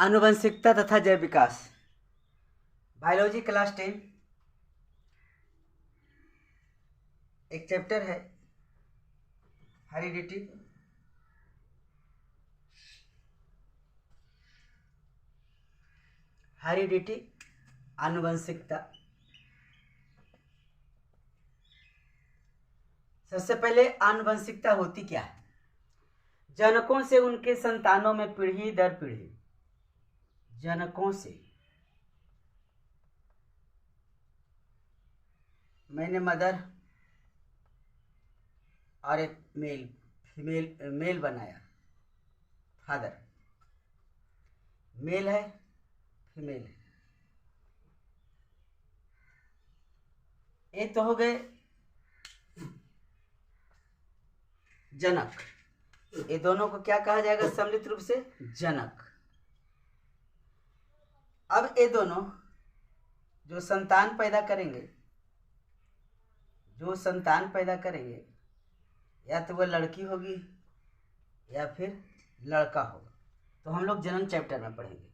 आनुवंशिकता तथा जैव विकास, बायोलॉजी क्लास 10, एक चैप्टर है हेरिडिटी। हेरिडिटी आनुवंशिकता। सबसे पहले आनुवंशिकता होती क्या है? जनकों से उनके संतानों में पीढ़ी दर पीढ़ी, जनकों से, मैंने मदर और एक मेल बनाया, फादर, मेल है फीमेल है, ये तो हो गए जनक। ये दोनों को क्या कहा जाएगा सम्मिलित रूप से? जनक। अब ये दोनों जो संतान पैदा करेंगे, या तो वह लड़की होगी या फिर लड़का होगा। तो हम लोग जनन चैप्टर में पढ़ेंगे।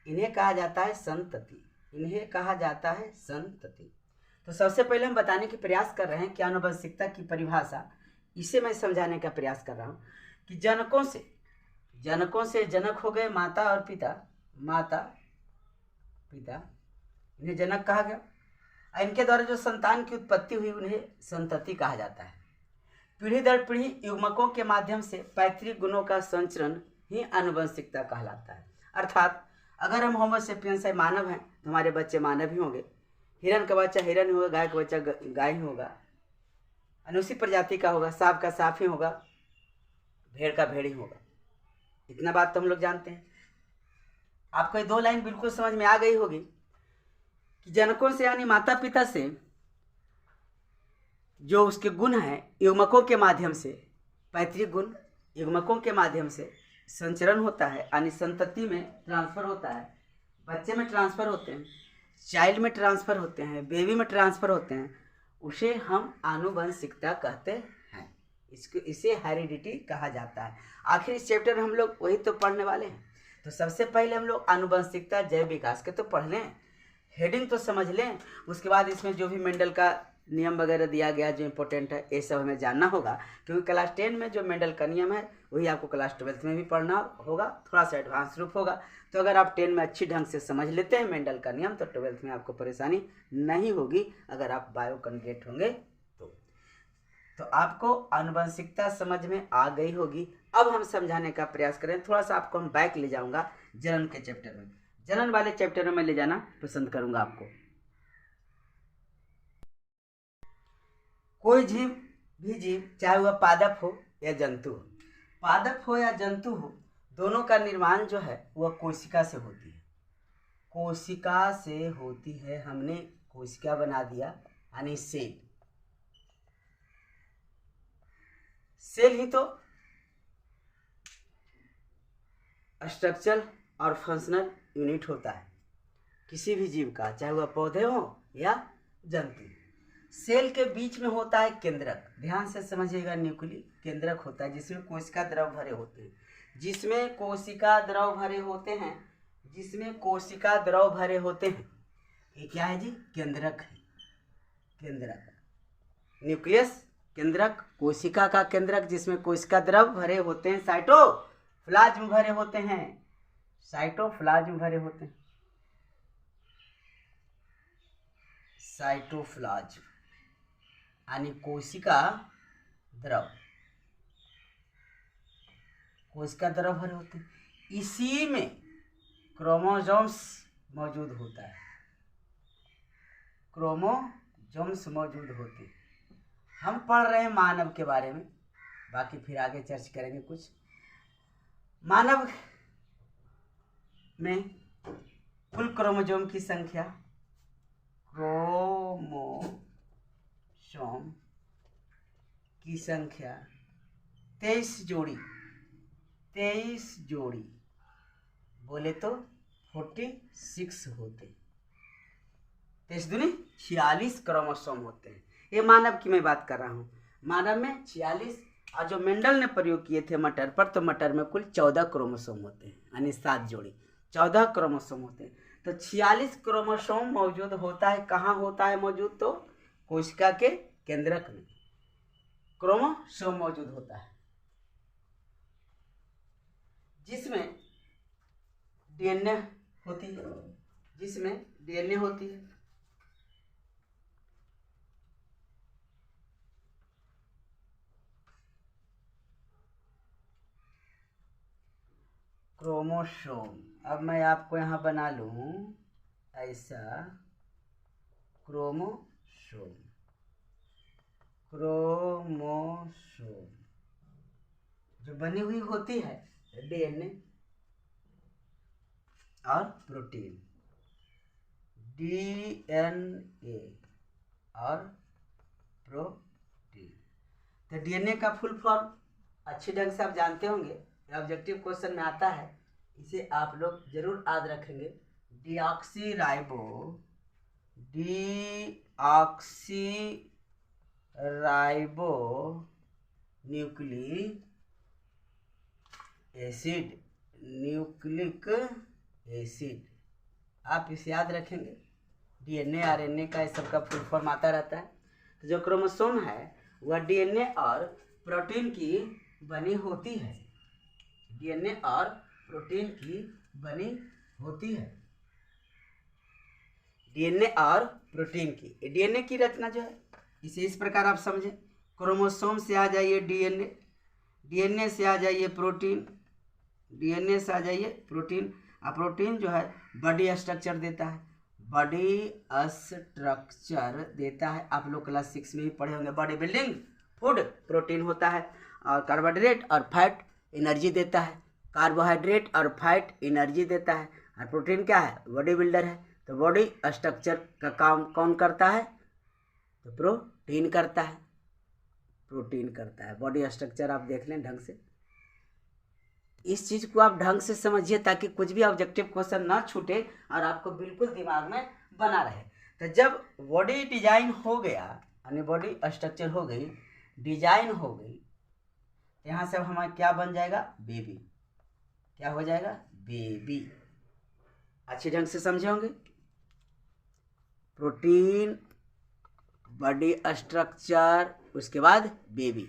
इन्हें कहा जाता है संतति। तो सबसे पहले हम बताने की प्रयास कर रहे हैं कि आनुवंशिकता की परिभाषा, इसे मैं समझाने का प्रयास कर रहा हूँ कि जनकों से जनक हो गए माता और पिता, इन्हें जनक कहा गया। इनके द्वारा जो संतान की उत्पत्ति हुई उन्हें संतति कहा जाता है। पीढ़ी दर पीढ़ी युग्मकों के माध्यम से पैतृक गुणों का संचरण ही आनुवंशिकता कहलाता है। अर्थात अगर हम होमोसेपियंस है, मानव हैं, तो हमारे बच्चे मानव ही होंगे, हिरण का बच्चा हिरण ही होगा, गाय का बच्चा गाय ही होगा, अनुसी प्रजाति का होगा, सांप का सांप ही होगा, भेड़ का भेड़ ही होगा। इतना बात तो हम लोग जानते हैं। आपको ये दो लाइन बिल्कुल समझ में आ गई होगी कि जनकों से यानी माता पिता से जो उसके गुण हैं युग्मकों के माध्यम से, पैतृक गुण युग्मकों के माध्यम से संचरण होता है, यानी संतति में ट्रांसफर होता है, बच्चे में ट्रांसफर होते हैं, चाइल्ड में ट्रांसफर होते हैं, बेबी में ट्रांसफर होते हैं, उसे हम आनुवंशिकता कहते हैं। इसे हेरिडिटी कहा जाता है। आखिर इस चैप्टर में हम लोग वही तो पढ़ने वाले हैं। तो सबसे पहले हम लोग आनुवंशिकता जैव विकास के तो पढ़ लें, हेडिंग तो समझ लें, उसके बाद इसमें जो भी मेंडल का नियम वगैरह दिया गया जो इम्पोर्टेंट है ये सब हमें जानना होगा, क्योंकि क्लास 10 में जो मेंडल का नियम है वही आपको क्लास 12 में भी पढ़ना होगा, थोड़ा सा एडवांस रूप होगा। तो अगर आप 10 में अच्छी ढंग से समझ लेते हैं मेंडल का नियम, तो 12 में आपको परेशानी नहीं होगी अगर आप बायो कैंडिडेट होंगे तो आपको आनुवंशिकता समझ में आ गई होगी। अब हम समझाने का प्रयास करें, थोड़ा सा आपको हम बैक ले जाऊंगा जनन के चैप्टर में। जनन वाले चैप्टर में ले जाना पसंद करूंगा आपको। कोई जीव चाहे वह पादप हो या जंतु हो, दोनों का निर्माण जो है वह कोशिका से होती है। हमने कोशिका बना दिया, यानी सेल ही तो स्ट्रक्चरल और फंक्शनल यूनिट होता है किसी भी जीव का, चाहे वह पौधे हो या जंतु। सेल के बीच में होता है केंद्रक, ध्यान से समझिएगा, न्यूक्ली केंद्रक होता है जिसमें कोशिका द्रव भरे होते हैं, ये क्या है जी? केंद्रक है। न्यूक्लियस केंद्रक, कोशिका का केंद्रक जिसमें कोशिका द्रव भरे होते हैं, साइटोप्लाज्म भरे होते हैं, साइटोप्लाज्म यानी कोशिका द्रव भरे होते हैं। इसी में क्रोमोसोम्स मौजूद होते हैं। हम पढ़ रहे हैं मानव के बारे में, बाकी फिर आगे चर्चा करेंगे। कुछ मानव में कुल क्रोमोसोम की संख्या 23 जोड़ी, बोले तो 46 होते, 23 दूनी 46 क्रोमोसोम होते हैं। ये मानव की मैं बात कर रहा हूँ। मानव में 46, और जो मेंडल ने प्रयोग किए थे मटर पर, तो मटर में कुल 14 क्रोमोसोम होते हैं, यानी 7 जोड़ी। 14 क्रोमोसोम होते हैं। तो 46 क्रोमोसोम मौजूद होता है। कहाँ होता है मौजूद? तो कोशिका के केंद्रक में क्रोमोसोम मौजूद होता है, जिसमें डीएनए होती है, जिसमें डीएनए होती है। क्रोमोसोम, अब मैं आपको यहाँ बना लूँ ऐसा, क्रोमोसोम, क्रोमोसोम जो बनी हुई होती है डीएनए और प्रोटीन, डीएनए और प्रोटीन। तो डीएनए का फुल फॉर्म अच्छी ढंग से आप जानते होंगे, ऑब्जेक्टिव क्वेश्चन में आता है, इसे आप लोग जरूर याद रखेंगे। Deoxyribo nucleic acid, nucleic acid, आप इसे याद रखेंगे। डीएनए आरएनए का इस सब का फुल फॉर्म आता रहता है। तो जो क्रोमोसोम है वह डीएनए और प्रोटीन की बनी होती है, डीएनए और प्रोटीन की बनी होती है, डीएनए और प्रोटीन की। डीएनए की रचना जो है इसे इस प्रकार आप समझें, क्रोमोसोम से आ जाइए डीएनए, डीएनए से आ जाइए प्रोटीन, डीएनए से आ जाइए प्रोटीन, और प्रोटीन जो है बॉडी स्ट्रक्चर देता है, बॉडी स्ट्रक्चर देता है। आप लोग क्लास 6 में ही पढ़े होंगे, बॉडी बिल्डिंग फूड प्रोटीन होता है, और कार्बोहाइड्रेट और फैट एनर्जी देता है, कार्बोहाइड्रेट और फैट एनर्जी देता है, और प्रोटीन क्या है? बॉडी बिल्डर है। तो बॉडी स्ट्रक्चर का काम कौन करता है? तो प्रोटीन करता है, प्रोटीन करता है। बॉडी स्ट्रक्चर आप देख लें ढंग से, इस चीज़ को आप ढंग से समझिए ताकि कुछ भी ऑब्जेक्टिव क्वेश्चन ना छूटे और आपको बिल्कुल दिमाग में बना रहे। तो जब बॉडी डिजाइन हो गया, यानी बॉडी स्ट्रक्चर हो गई, डिजाइन हो गई, यहाँ से अब हमारा क्या बन जाएगा? बेबी। क्या हो जाएगा? बेबी। अच्छी ढंग से समझे होंगे। प्रोटीन, बॉडी स्ट्रक्चर, उसके बाद बेबी।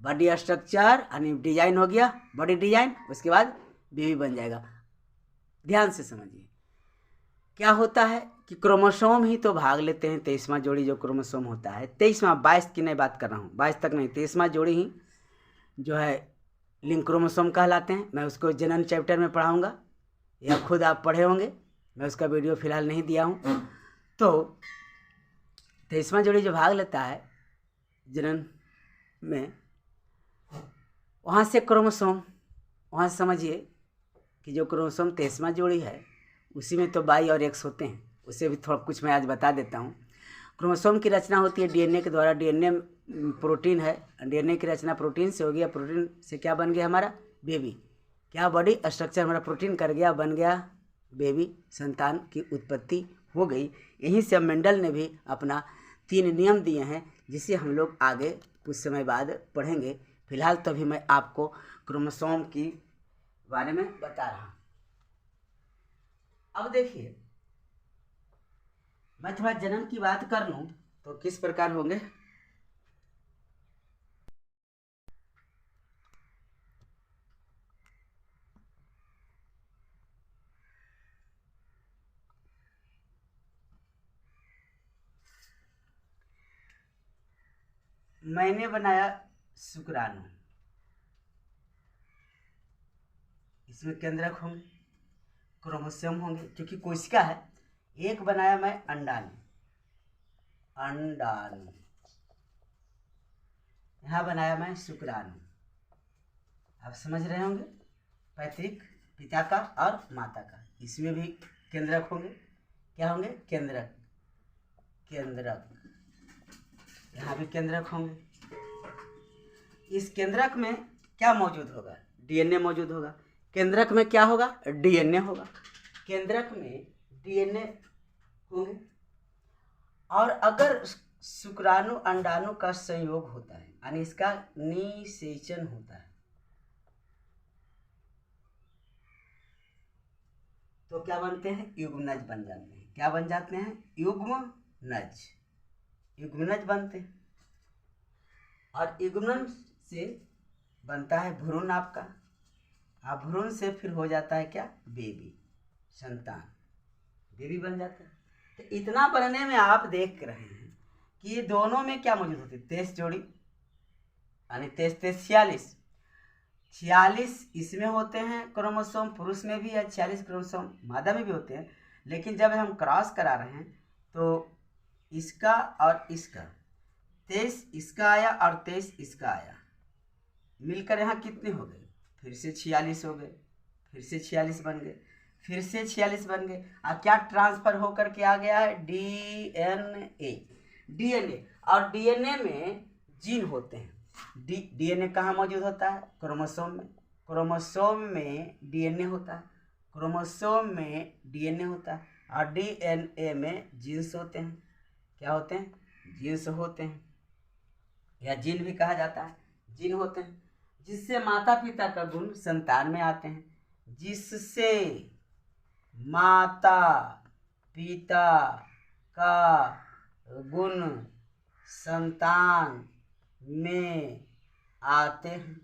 बॉडी स्ट्रक्चर यानी डिजाइन हो गया, बॉडी डिजाइन, उसके बाद बेबी बन जाएगा। ध्यान से समझिए क्या होता है कि क्रोमोसोम ही तो भाग लेते हैं। 23वां जोड़ी जो क्रोमोसोम होता है, 23वां, 22 की नहीं बात कर रहा हूँ, 22 तक नहीं, 23वां जोड़ी ही जो है लिंक क्रोमोसोम कहलाते हैं। मैं उसको जनन चैप्टर में पढ़ाऊँगा, या खुद आप पढ़े होंगे, मैं उसका वीडियो फिलहाल नहीं दिया हूँ। तो 23वां जोड़ी जो भाग लेता है जनन में, वहाँ से क्रोमोसोम, वहाँ से समझिए कि जो क्रोमोसोम 23वां जोड़ी है उसी में तो वाई और एक्स होते हैं, उसे भी थोड़ा कुछ मैं आज बता देता हूँ। क्रोमोसोम की रचना होती है डीएनए के द्वारा। डीएनए प्रोटीन है, डीएनए की रचना प्रोटीन से हो गया, प्रोटीन से क्या बन गया? हमारा बेबी। क्या बॉडी स्ट्रक्चर हमारा प्रोटीन कर गया, बन गया बेबी, संतान की उत्पत्ति हो गई। यहीं से मेंडल ने भी अपना 3 नियम दिए हैं, जिसे हम लोग आगे कुछ समय बाद पढ़ेंगे। फिलहाल तो अभी मैं आपको क्रोमोसोम की बारे में बता रहा हूँ। अब देखिए, मैं थोड़ा जनन की बात कर लूँ तो किस प्रकार होंगे। मैंने बनाया शुक्राणु, इसमें केंद्रक होंगे, क्रोमोसोम होंगे, क्योंकि कोशिका है। एक बनाया मैं अंडाणु, अंडाणु, यहाँ बनाया मैं शुक्राणु। आप समझ रहे होंगे, पैतृक पिता का और माता का, इसमें भी केंद्रक होंगे। क्या होंगे? केंद्रक, केंद्रक, यहाँ भी केंद्रक होंगे। इस केंद्रक में क्या मौजूद होगा? डीएनए मौजूद होगा। केंद्रक में क्या होगा? डीएनए होगा। केंद्रक में डीएनए होंगे। और अगर शुक्राणु अंडाणु का संयोग होता है, यानी इसका निषेचन होता है, तो क्या बनते हैं, युग्मनज बन जाते हैं। क्या बन जाते हैं, युग्मनज, युग्मनज बनते हैं। और युग्मन से बनता है भ्रूण आपका, और भ्रूण से फिर हो जाता है क्या, बेबी, संतान, बेबी बन जाता है। तो इतना बनने में आप देख रहे हैं कि ये दोनों में क्या मौजूद होती है, 23 जोड़ी, यानी 23 46, 46 इसमें होते हैं क्रोमोसोम, पुरुष में भी है 46 क्रोमोसोम, मादा में भी होते हैं। लेकिन जब हम क्रॉस करा रहे हैं तो इसका और इसका 23 इसका आया और 23 इसका आया, मिलकर यहाँ कितने हो गए, फिर से 46 हो गए, फिर से 46 बन गए, फिर से 46 बन गए। और क्या ट्रांसफर होकर के आ गया है, डीएनए, डीएनए। और डीएनए में जीन होते हैं। डीएनए कहाँ मौजूद होता है, क्रोमोसोम में, क्रोमोसोम में डीएनए होता है, क्रोमोसोम में डीएनए होता है। और डीएनए में जीन्स होते हैं। क्या होते हैं, जीन्स होते हैं, या जीन भी कहा जाता है, जीन होते हैं, जिससे माता पिता का गुण संतान में आते हैं, जिससे माता पिता का गुण संतान में आते हैं,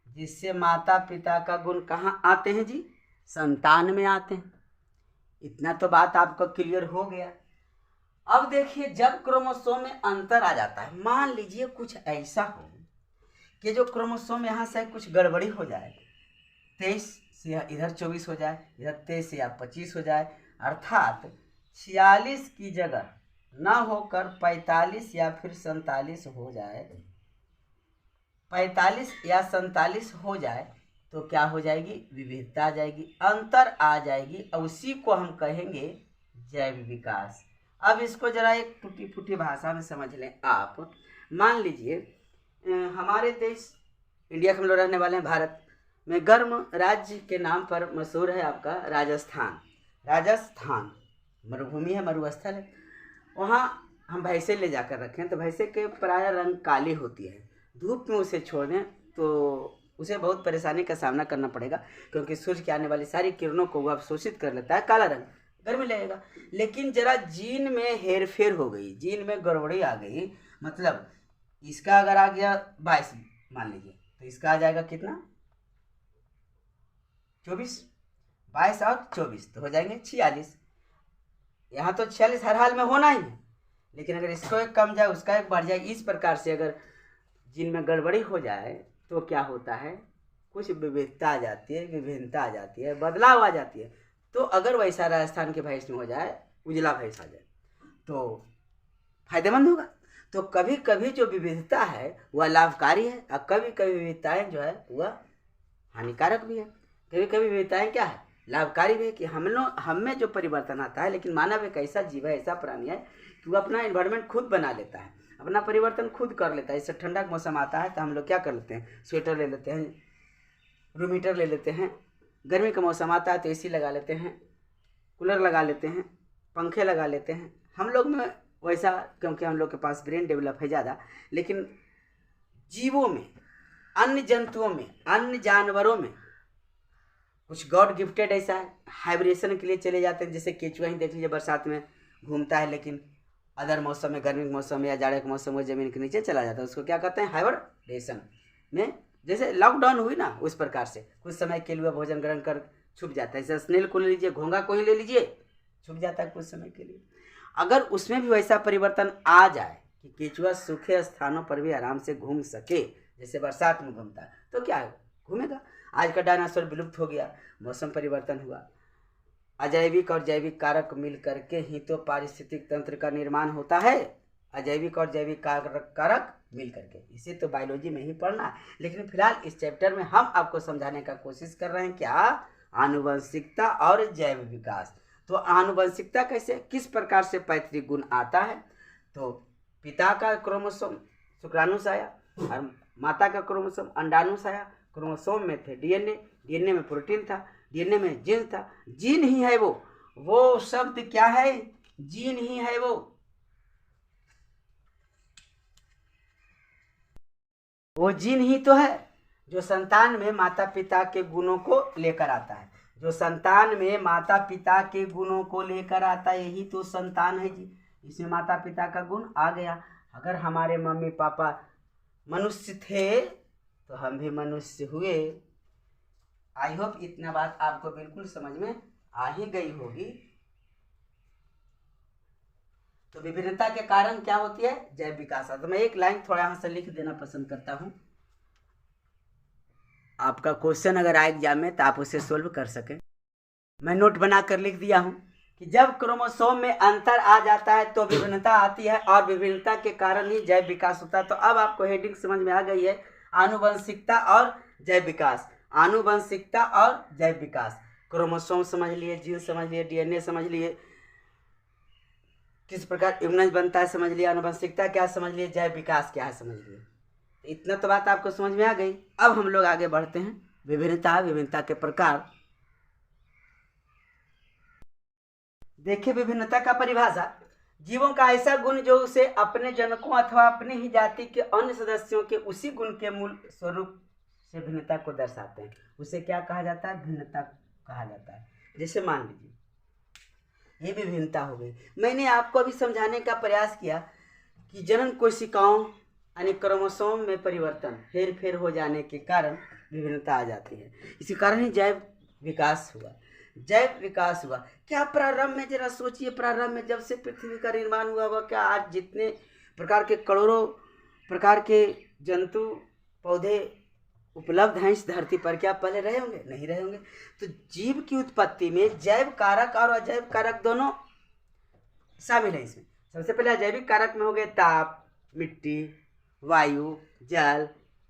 जिससे माता पिता का गुण कहाँ आते हैं जी, संतान में आते हैं। इतना तो बात आपको क्लियर हो गया। अब देखिए, जब क्रोमोसोम में अंतर आ जाता है, मान लीजिए कुछ ऐसा हो कि जो क्रोमोसोम यहाँ से कुछ गड़बड़ी हो जाए, 23 से इधर 24 हो जाए, इधर 23 या 25 हो जाए, अर्थात 46 की जगह ना होकर 45 या फिर 47 हो जाए, 45 या 47 हो जाए, तो क्या हो जाएगी, विविधता आ जाएगी, अंतर आ जाएगी, और उसी को हम कहेंगे जैव विकास। अब इसको जरा एक टूटी फूटी भाषा में समझ लें आप। मान लीजिए हमारे देश इंडिया के हम लोग रहने वाले हैं, भारत में गर्म राज्य के नाम पर मशहूर है आपका राजस्थान। राजस्थान मरुभूमि है, मरुस्थल है, वहाँ हम भैंसे ले जाकर रखें तो भैंसे के प्राय रंग काली होती है। धूप में उसे छोड़ दें तो उसे बहुत परेशानी का सामना करना पड़ेगा, क्योंकि सूर्य की आने वाली सारी किरणों को वह अवशोषित कर लेता है, काला रंग, गर्मी लगेगा। लेकिन जरा जीन में हेरफेर हो गई, जीन में गड़बड़ी आ गई, मतलब इसका अगर आ गया 22 मान लीजिए, तो इसका आ जाएगा कितना, 24, 22 और 24 तो हो जाएंगे 46। यहाँ तो 46 हर हाल में होना ही है, लेकिन अगर इसको एक कम जाए उसका एक बढ़ जाए, इस प्रकार से अगर जिनमें गड़बड़ी हो जाए तो क्या होता है, कुछ विविधता आ जाती है, विभिन्नता आ जाती है, बदलाव आ जाती है। तो अगर वैसा राजस्थान के भैंस में हो जाए, उजला भैंस आ जाए, तो फायदेमंद होगा। तो कभी कभी जो विविधता है वह लाभकारी है, और कभी कभी विविधताएं जो है वह हानिकारक भी है। कभी कभी विविधताएं क्या है, लाभकारी भी है, कि हम में जो परिवर्तन आता है, लेकिन मानव एक ऐसा जीव है, ऐसा प्राणी है कि वो अपना एनवायरनमेंट खुद बना लेता है, अपना परिवर्तन खुद कर लेता है। इससे ठंडा का मौसम आता है तो हम लोग क्या कर लेते हैं, स्वेटर ले लेते हैं, रूम हीटर ले लेते हैं, गर्मी का मौसम आता है तो एसी लगा लेते हैं, कूलर लगा लेते हैं, पंखे लगा लेते हैं। हम लोग में वैसा, क्योंकि हम लोग के पास ब्रेन डेवलप है ज़्यादा। लेकिन जीवों में, अन्य जंतुओं में, अन्य जानवरों में कुछ गॉड गिफ्टेड ऐसा है, हाइब्रेशन के लिए चले जाते हैं। जैसे केचुआ ही देख लीजिए, बरसात में घूमता है, लेकिन अदर मौसम में, गर्मी के मौसम में या जाड़े के मौसम में ज़मीन के नीचे चला जाता है। उसको क्या कहते हैं, हाइब्रेशन में। जैसे लॉकडाउन हुई ना, उस प्रकार से कुछ समय के लिए भोजन ग्रहण कर छुप जाता है। जैसे स्नेल को ले लीजिए, घोंघा को ही ले लीजिए, छुप जाता है कुछ समय के लिए। अगर उसमें भी वैसा परिवर्तन आ जाए कि केचुआ सूखे स्थानों पर भी आराम से घूम सके, जैसे बरसात में घूमता है, तो क्या है, घूमेगा। आज का डायनासोर विलुप्त हो गया, मौसम परिवर्तन हुआ। अजैविक और जैविक कारक मिल करके ही तो पारिस्थितिक तंत्र का निर्माण होता है। अजैविक और जैविक कारक मिल करके, इसे तो बायोलॉजी में ही पढ़ना है। लेकिन फिलहाल इस चैप्टर में हम आपको समझाने का कोशिश कर रहे हैं क्या, आनुवंशिकता और जैव विकास। तो आनुवंशिकता कैसे, किस प्रकार से पैतृक गुण आता है। तो पिता का क्रोमोसोम शुक्राणु से आया और माता का क्रोमोसोम अंडाणु से आया। क्रोमोसोम में थे डीएनए, डीएनए में प्रोटीन था, डीएनए में जीन था। जीन ही है वो शब्द क्या है, जीन ही है वो जीन ही तो है जो संतान में माता पिता के गुणों को लेकर आता है। जो संतान में माता पिता के गुणों को लेकर आता है यही तो संतान है जी। इसमें माता पिता का गुण आ गया। अगर हमारे मम्मी पापा मनुष्य थे तो हम भी मनुष्य हुए। आई होप इतना बात आपको बिल्कुल समझ में आ ही गई होगी। तो विभिन्नता के कारण क्या होती है? जैव विकास। तो मैं एक लाइन थोड़ा यहाँ से लिख देना पसंद करता हूँ, आपका क्वेश्चन अगर आए एग्जाम में तो आप उसे सोल्व कर सकें। मैं नोट बना कर लिख दिया हूँ कि जब क्रोमोसोम में अंतर आ जाता है तो विभिन्नता आती है और विभिन्नता के कारण ही जैव विकास होता है। तो अब आपको हेडिंग समझ में आ गई है, आनुवंशिकता और जैव विकास। आनुवंशिकता और जैव विकास, क्रोमोसोम समझ लिए, जीन समझ लिए, डीएनए समझ लिए, किस प्रकार इम्यून बनता है समझ लिया, आनुवंशिकता क्या समझ लिए, जैव विकास क्या है समझ लिए। इतना तो बात आपको समझ में आ गई। अब हम लोग आगे बढ़ते हैं, विभिन्नता के प्रकार। देखिए विभिन्नता का परिभाषा, जीवों का ऐसा गुण जो उसे अपने जनकों अथवा अपनी ही जाति के अन्य सदस्यों के उसी गुण के मूल स्वरूप से भिन्नता को दर्शाते हैं। उसे क्या कहा जाता है? भिन्नता कहा जाता है। जैसे मान लीजिए ये भी भिन्नता हो गई। मैंने आपको अभी समझाने का प्रयास किया कि जनन कोशिकाओं यानी क्रोमोसोम में परिवर्तन, हेर फेर हो जाने के कारण विभिन्नता आ जाती है। इसी कारण ही जैव विकास हुआ। जैव विकास हुआ क्या प्रारंभ में? जरा सोचिए, प्रारंभ में जब से पृथ्वी का निर्माण हुआ हुआ, क्या आज जितने प्रकार के करोड़ों प्रकार के जंतु पौधे उपलब्ध हैं इस धरती पर, क्या पहले रहे होंगे? नहीं रहे होंगे। तो जीव की उत्पत्ति में जैव कारक और अजैव कारक दोनों शामिल हैं। इसमें सबसे पहले अजैविक कारक में हो गए ताप, मिट्टी, वायु, जल,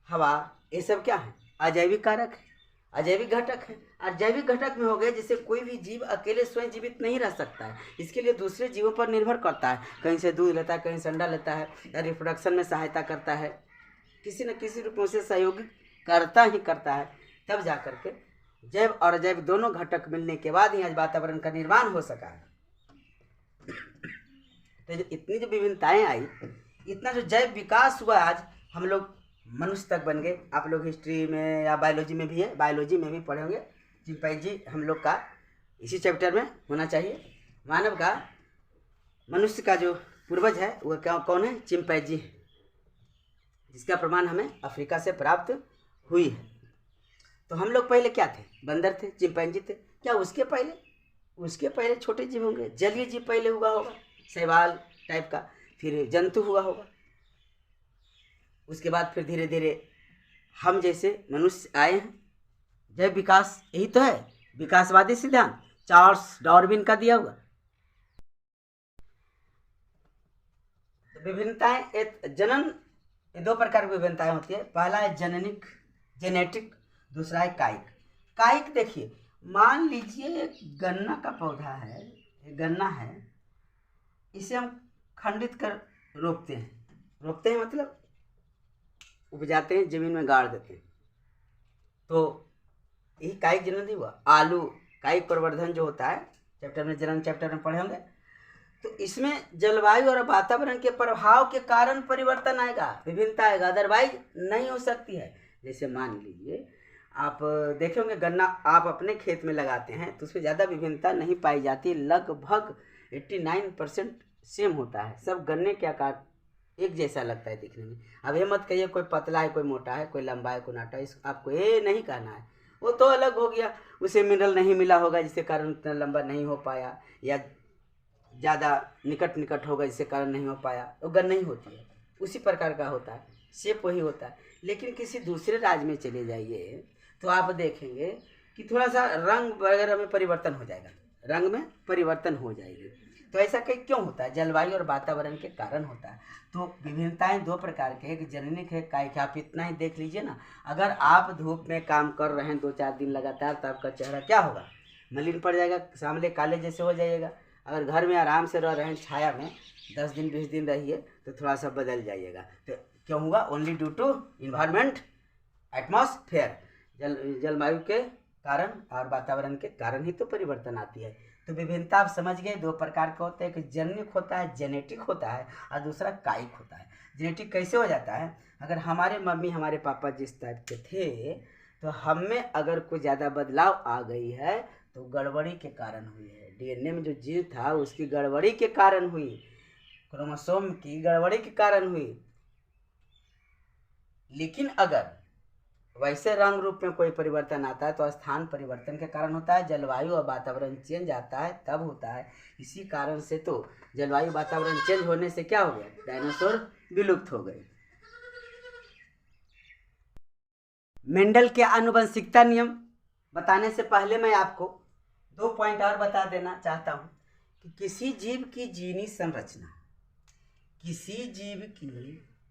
हवा, ये सब क्या है? अजैविक कारक है, अजैविक घटक है। और जैविक घटक में हो गए जैसे कोई भी जीव अकेले स्वयं जीवित नहीं रह सकता है, इसके लिए दूसरे जीवों पर निर्भर करता है। कहीं से दूध लेता है, कहीं से अंडा लेता है, या रिप्रोडक्शन में सहायता करता है, किसी न किसी रूप में उसे सहयोग करता ही करता है। तब जा करके जैव और अजैव दोनों घटक मिलने के बाद ही आज वातावरण का निर्माण हो सका है। तो इतनी जो विभिन्नताएं आई, इतना जो जैव विकास हुआ, आज हम लोग मनुष्य तक बन गए। आप लोग हिस्ट्री में या बायोलॉजी में भी है, बायोलॉजी में भी पढ़े होंगे। चिंपैंजी हम लोग का इसी चैप्टर में होना चाहिए। मानव का, मनुष्य का जो पूर्वज है वो क्या कौन है? चिंपैंजी है, जिसका प्रमाण हमें अफ्रीका से प्राप्त हुई है। तो हम लोग पहले क्या थे? बंदर थे, चिंपैंजी थे। क्या उसके पहले छोटे जीव होंगे? जलीय जीव पहले हुआ होगा, शैवाल टाइप का, फिर जंतु हुआ होगा, उसके बाद फिर धीरे धीरे हम जैसे मनुष्य आए हैं। जैव विकास यही तो है विकासवादी सिद्धांत, चार्ल्स डार्विन का दिया हुआ। विभिन्नताएं, जनन दो प्रकार की विभिन्नताएं होती है। पहला है जननिक, जेनेटिक, दूसरा है कायिक। कायिक देखिए, मान लीजिए एक गन्ना का पौधा है, एक गन्ना है, इसे हम खंडित कर रोपते हैं मतलब उपजाते हैं, जमीन में गाड़ देते हैं, तो यही कायिक जनन नहीं हुआ। आलू, कायिक प्रवर्धन जो होता है, चैप्टर में जनन चैप्टर में पढ़े होंगे। तो इसमें जलवायु और वातावरण के प्रभाव के कारण परिवर्तन आएगा, विभिन्नता आएगा, अदरवाइज नहीं हो सकती है। जैसे मान लीजिए आप देखे होंगे गन्ना आप अपने खेत में लगाते हैं तो उसमें ज़्यादा विभिन्नता नहीं पाई जाती, लगभग 89% सेम होता है। सब गन्ने के आकार एक जैसा लगता है दिखने में। अब ये मत कहिए कोई पतला है, कोई मोटा है, कोई लंबा है, कोई नाटा है, आपको ये नहीं कहना है। वो तो अलग हो गया, उसे मिनरल नहीं मिला होगा जिसके कारण उतना लंबा नहीं हो पाया, या ज़्यादा निकट होगा जिसके कारण नहीं हो पाया, वो गन्ना ही होती है। उसी प्रकार का होता है, शेप वही होता है। लेकिन किसी दूसरे राज्य में चले जाइए तो आप देखेंगे कि थोड़ा सा रंग वगैरह में परिवर्तन हो जाएगा, रंग में परिवर्तन हो जाएगी। तो ऐसा कहीं क्यों होता है? जलवायु और वातावरण के कारण होता है। तो विभिन्नताएं दो प्रकार के, एक जननिक है, कायिक। आप इतना ही देख लीजिए ना, अगर आप धूप में काम कर रहे हैं 2-4 दिन लगातार, तो आपका चेहरा क्या होगा? मलिन पड़ जाएगा, सामने काले जैसे हो जाइएगा। अगर घर में आराम से रह रहे हैं छाया में 10 दिन 20 दिन रहिए तो थोड़ा सा बदल जाइएगा। तो क्यों हुआ? Only due to environment, atmosphere, जलवायु के कारण और वातावरण के कारण ही तो परिवर्तन आती है। तो विभिन्नता आप समझ गए, दो प्रकार के होते हैं, एक जननिक होता है, जेनेटिक होता है, और दूसरा कायिक होता है। जेनेटिक कैसे हो जाता है? अगर हमारे मम्मी हमारे पापा जिस टाइप के थे तो हम में अगर कोई ज़्यादा बदलाव आ गई है तो गड़बड़ी के कारण हुई है। डीएनए में जो जीन था उसकी गड़बड़ी के कारण हुई, क्रोमोसोम की गड़बड़ी के कारण हुई। लेकिन अगर वैसे रंग रूप में कोई परिवर्तन आता है तो स्थान परिवर्तन के कारण होता है, जलवायु और वातावरण चेंज आता है तब होता है। इसी कारण से तो जलवायु वातावरण चेंज होने से क्या हो गया, डायनासोर विलुप्त हो गए। मेंडल के आनुवंशिकता नियम बताने से पहले मैं आपको 2 पॉइंट और बता देना चाहता हूँ कि किसी जीव की जीनी संरचना, किसी जीव की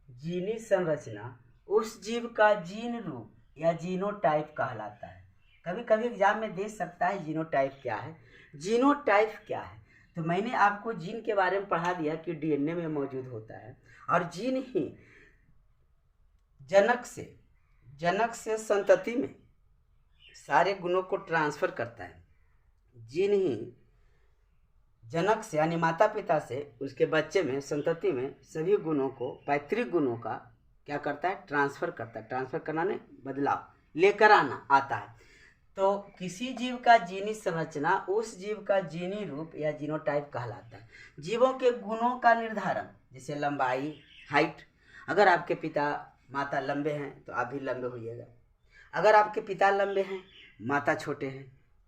जीनी संरचना उस जीव का जीन रूप या जीनोटाइप कहलाता है। कभी कभी एग्जाम में दे सकता है जीनोटाइप क्या है, जीनोटाइप क्या है। तो मैंने आपको जीन के बारे में पढ़ा दिया कि डीएनए में मौजूद होता है और जीन ही जनक से संतति में सारे गुणों को ट्रांसफर करता है। जीन ही जनक से यानी माता पिता से उसके बच्चे में, संतति में सभी गुणों को, पैतृक गुणों का क्या करता है, ट्रांसफर करता है। ट्रांसफर करना ने बदलाव लेकर आना आता है। तो किसी जीव का जीनी संरचना उस जीव का जीनी रूप या जीनोटाइप कहलाता है। जीवों के गुणों का निर्धारण, जैसे लंबाई, हाइट। अगर आपके पिता माता लंबे हैं तो आप भी लंबे होइएगा। अगर आपके पिता लंबे हैं, माता छोटे हैं,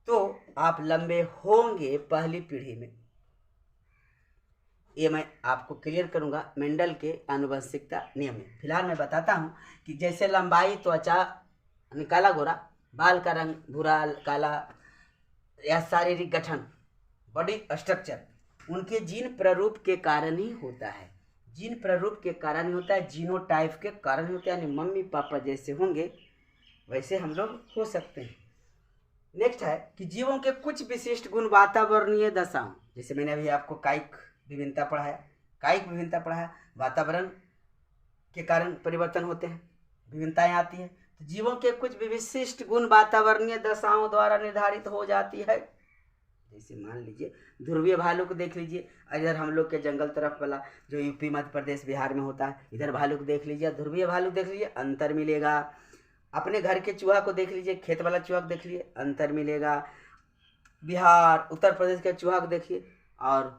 तो आप लंबे होंगे पहली पीढ़ी में। ये मैं आपको क्लियर करूंगा मेंडल के आनुवंशिकता नियम में। फिलहाल मैं बताता हूं कि जैसे लंबाई, त्वचा, काला गोरा, बाल का रंग भूरा काला, या शारीरिक गठन, बॉडी स्ट्रक्चर, उनके जीन प्रारूप के कारण ही होता है। जीन प्रारूप के कारण ही होता है, जीनोटाइप के कारण ही होता है। यानी मम्मी पापा जैसे होंगे वैसे हम लोग हो सकते हैं। नेक्स्ट है कि जीवों के कुछ विशिष्ट गुण वातावरणीय दशाओं, जैसे मैंने अभी आपको कायिक विभिन्नता पढ़ाया, कायिक विभिन्नता पढ़ाया, वातावरण के कारण परिवर्तन होते हैं, विभिन्नताएं आती हैं। तो जीवों के कुछ विशिष्ट गुण वातावरणीय दशाओं द्वारा निर्धारित हो जाती है। जैसे मान लीजिए ध्रुवीय भालू को देख लीजिए, इधर हम लोग के जंगल तरफ वाला जो यूपी मध्य प्रदेश बिहार में होता है, इधर भालू को देख लीजिए, ध्रुवीय भालू देख लीजिए, अंतर मिलेगा। अपने घर के चूहा को देख लीजिए, खेत वाला चूहा को देख लीजिए, अंतर मिलेगा। बिहार उत्तर प्रदेश के चूहा को देखिए और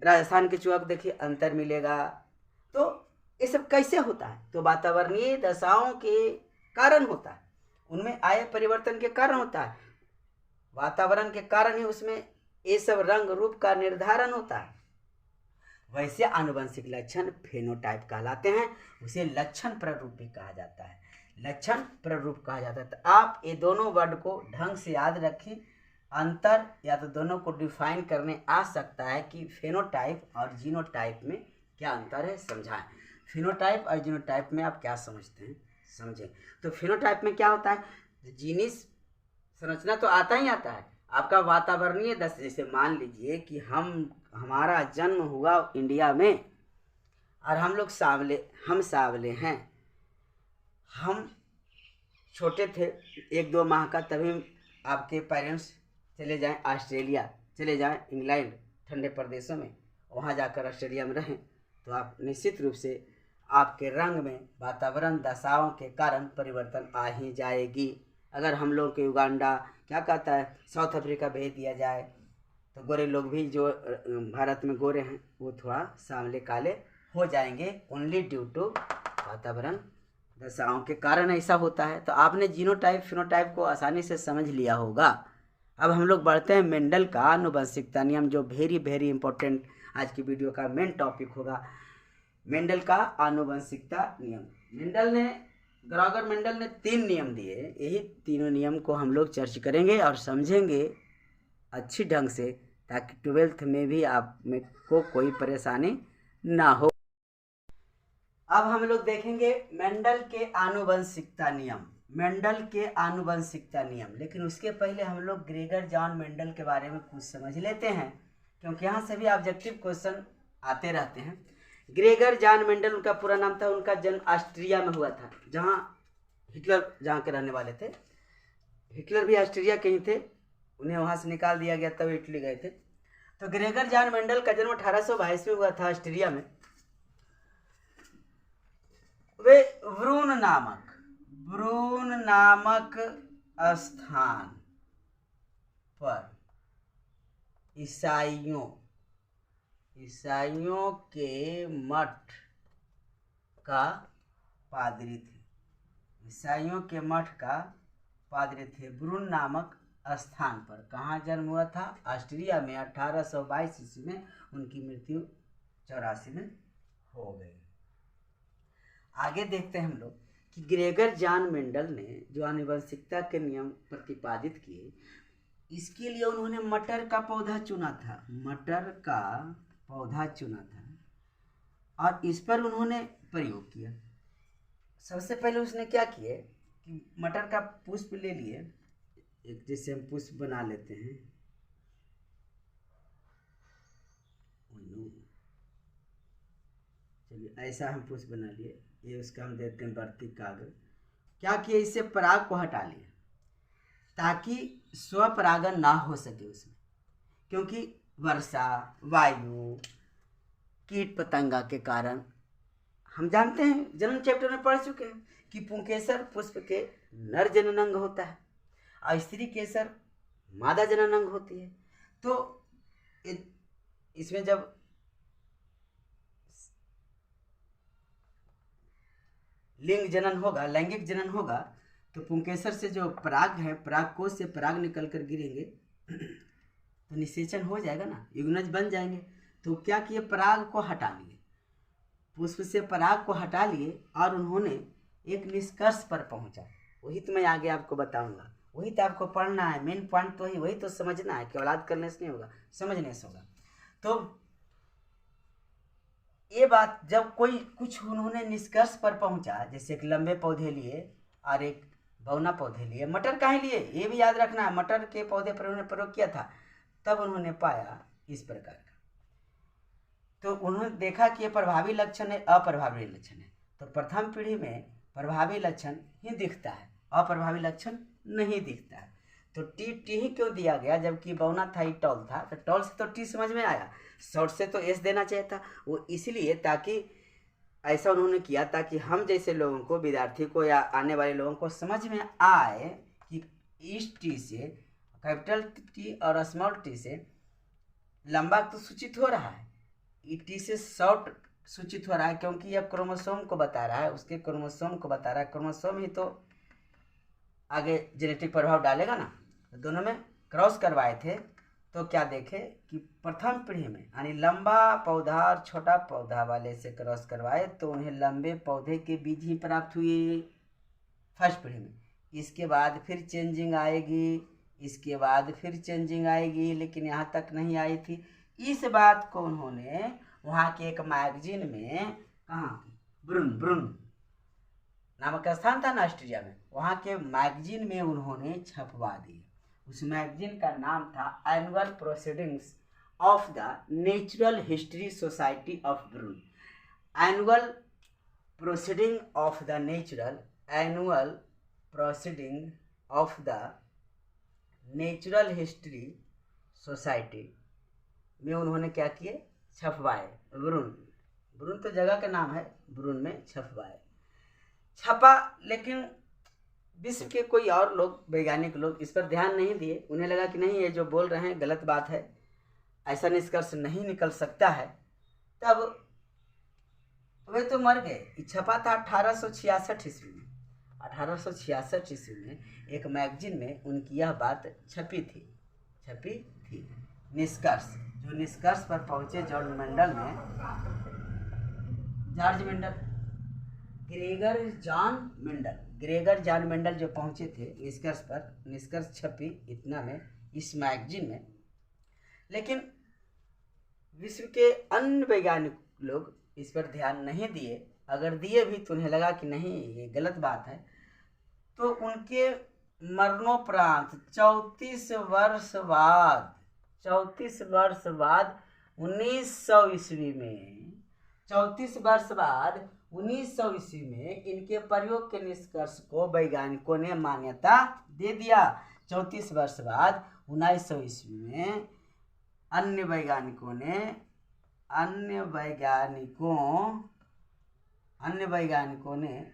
राजस्थान के चूहा को देखिए, अंतर मिलेगा। तो ये सब कैसे होता है, तो वातावरणीय दशाओं के कारण होता है, उनमें आए परिवर्तन के कारण होता है। वातावरण के कारण ही उसमें ये सब रंग रूप का निर्धारण होता है। वैसे आनुवंशिक लक्षण फेनोटाइप कहलाते हैं, उसे लक्षण प्ररूप भी कहा जाता है, लक्षण प्ररूप कहा जाता है। तो आप ये दोनों वर्ड को ढंग से याद रखिए। अंतर या तो दोनों को डिफाइन करने आ सकता है कि फेनोटाइप और जीनोटाइप में क्या अंतर है, समझाएं। फेनोटाइप और जीनोटाइप में आप क्या समझते हैं, समझें। तो फेनोटाइप में क्या होता है, जीनी संरचना तो आता ही आता है, आपका वातावरणीय दशा। जैसे मान लीजिए कि हमारा जन्म हुआ इंडिया में और हम लोग सावले हैं, हम छोटे थे 1-2 माह का, तभी आपके पेरेंट्स चले जाएं ऑस्ट्रेलिया, चले जाएं इंग्लैंड, ठंडे प्रदेशों में, वहाँ जाकर ऑस्ट्रेलिया में रहें, तो आप निश्चित रूप से आपके रंग में वातावरण दशाओं के कारण परिवर्तन आ ही जाएगी। अगर हम लोग के युगांडा क्या कहता है, साउथ अफ्रीका भेज दिया जाए तो गोरे लोग भी जो भारत में गोरे हैं वो थोड़ा सांवले काले हो जाएंगे, ओनली ड्यू टू वातावरण दशाओं के कारण ऐसा होता है। तो आपने जीनोटाइप फिनोटाइप को आसानी से समझ लिया होगा। अब हम लोग बढ़ते हैं मेंडल का आनुवंशिकता नियम, जो वेरी इंपॉर्टेंट आज की वीडियो का मेन टॉपिक होगा। मेंडल का आनुवंशिकता नियम। ग्रेगर मेंडल ने 3 नियम दिए, यही तीनों नियम को हम लोग चर्चा करेंगे और समझेंगे अच्छी ढंग से, ताकि 12th में भी आप में को कोई परेशानी ना हो। अब हम लोग देखेंगे मेंडल के आनुवंशिकता नियम, मेंडल के आनुवंशिकता नियम। लेकिन उसके पहले हम लोग ग्रेगर जॉन मेंडल के बारे में कुछ समझ लेते हैं, क्योंकि यहाँ से भी ऑब्जेक्टिव क्वेश्चन आते रहते हैं। ग्रेगर जॉन मेंडल उनका पूरा नाम था। उनका जन्म ऑस्ट्रिया में हुआ था, जहाँ हिटलर जहाँ के रहने वाले थे। हिटलर भी ऑस्ट्रिया के ही थे, उन्हें वहाँ से निकाल दिया गया, तब इटली गए थे। तो ग्रेगर जॉन मेंडल का जन्म 1822 में हुआ था ऑस्ट्रिया में। वे ब्रून नामक स्थान पर ईसाइयों के मठ का पादरी थे। ईसाइयों के मठ का पादरी थे ब्रून नामक स्थान पर। कहाँ जन्म हुआ था? ऑस्ट्रिया में 1822 ईस्वी में। उनकी मृत्यु 84 में हो गई। आगे देखते हैं हम लोग कि ग्रेगर जॉन मेंडल ने जो आनुवंशिकता के नियम प्रतिपादित किए, इसके लिए उन्होंने मटर का पौधा चुना था। मटर का पौधा चुना था और इस पर उन्होंने प्रयोग किया। सबसे पहले उसने क्या किए कि मटर का पुष्प ले लिए, एक जैसे हम पुष्प बना लेते हैं, चलिए ऐसा हम पुष्प बना लिए, ये उसका हम देते हैं बढ़ती कागज। क्या किया? इससे पराग को हटा लिया ताकि स्वपरागन ना हो सके उसमें, क्योंकि वर्षा, वायु, कीट पतंगा के कारण हम जानते हैं, जन्म चैप्टर में पढ़ चुके हैं कि पुंकेसर पुष्प के नर जननांग होता है और स्त्री केसर मादा जननांग होती है। तो इसमें जब लिंग जनन होगा, लैंगिक जनन होगा, तो पुंकेसर से जो पराग है, पराग कोश से पराग निकल कर गिरेंगे तो निषेचन हो जाएगा ना, युग्मज बन जाएंगे। तो क्या किए? पराग को हटा लिए, पुष्प से पराग को हटा लिए और उन्होंने एक निष्कर्ष पर पहुंचा। वही तो मैं आगे आपको बताऊंगा, वही तो आपको पढ़ना है, मेन पॉइंट तो वही तो समझना है, केवल याद करने से नहीं होगा, समझने से होगा। तो ये बात जब कोई कुछ उन्होंने निष्कर्ष पर पहुंचा, जैसे एक लंबे पौधे लिए और एक बौना पौधे लिए, मटर काहे लिए ये भी याद रखना है, मटर के पौधे पर उन्होंने प्रयोग किया था, तब उन्होंने पाया इस प्रकार का। तो उन्होंने देखा कि ये प्रभावी लक्षण है, अप्रभावी लक्षण है। तो प्रथम पीढ़ी में प्रभावी लक्षण ही दिखता है, अप्रभावी लक्षण नहीं दिखता है। तो टी ही क्यों दिया गया? जबकि बौना था, ही टॉल था, तो टॉल से तो टी समझ में आया, शॉर्ट से तो एस देना चाहिए था। वो इसलिए ताकि ऐसा उन्होंने किया ताकि हम जैसे लोगों को, विद्यार्थी को या आने वाले लोगों को समझ में आए कि इस टी से, कैपिटल टी और स्मॉल टी से लंबा तो सूचित हो रहा है, टी से शॉर्ट सूचित हो रहा है, क्योंकि यह क्रोमोसोम को बता रहा है, उसके क्रोमोसोम को बता रहा है। क्रोमोसोम ही तो आगे जेनेटिक प्रभाव डालेगा ना। तो दोनों में क्रॉस करवाए थे, तो क्या देखे कि प्रथम पीढ़ी में यानी लंबा पौधा और छोटा पौधा वाले से क्रॉस करवाए तो उन्हें लंबे पौधे के बीज ही प्राप्त हुए फर्स्ट पीढ़ी में। इसके बाद फिर चेंजिंग आएगी, इसके बाद फिर चेंजिंग आएगी, लेकिन यहाँ तक नहीं आई थी। इस बात को उन्होंने वहाँ के एक मैगजीन में, कहाँ, ब्रून नामक स्थान था ना ऑस्ट्रिया में, वहाँ के मैगजीन में उन्होंने छपवा दिया। उस मैगजीन का नाम था annual proceedings of the natural history society of Brunn. Annual proceeding of the annual proceeding of the natural history society में उन्होंने क्या किए? छपवाए। ब्रून तो जगह का नाम है, ब्रून में छपवाए, छपा। लेकिन विश्व के कोई और लोग, वैज्ञानिक लोग इस पर ध्यान नहीं दिए। उन्हें लगा कि नहीं, ये जो बोल रहे हैं गलत बात है, ऐसा निष्कर्ष नहीं निकल सकता है। तब वे तो मर गए। छपा था 1866 ईस्वी में। 1866 ईस्वी में एक मैगजीन में उनकी यह बात छपी थी। निष्कर्ष, जो निष्कर्ष पर पहुंचे George Mendel, Gregor John Mendel जो पहुंचे थे निष्कर्ष पर, निष्कर्ष छपी इतना में इस मैगजीन में। लेकिन विश्व के अन्य वैज्ञानिक लोग इस पर ध्यान नहीं दिए। अगर दिए भी तो उन्हें लगा कि नहीं, ये गलत बात है। तो उनके मरणोपरांत 34 वर्ष बाद 1900 ईस्वी में 34 वर्ष बाद 1900 ईस्वी में इनके प्रयोग के निष्कर्ष को वैज्ञानिकों ने मान्यता दे दिया। 34 वर्ष बाद 1900 ईस्वी में अन्य वैज्ञानिकों ने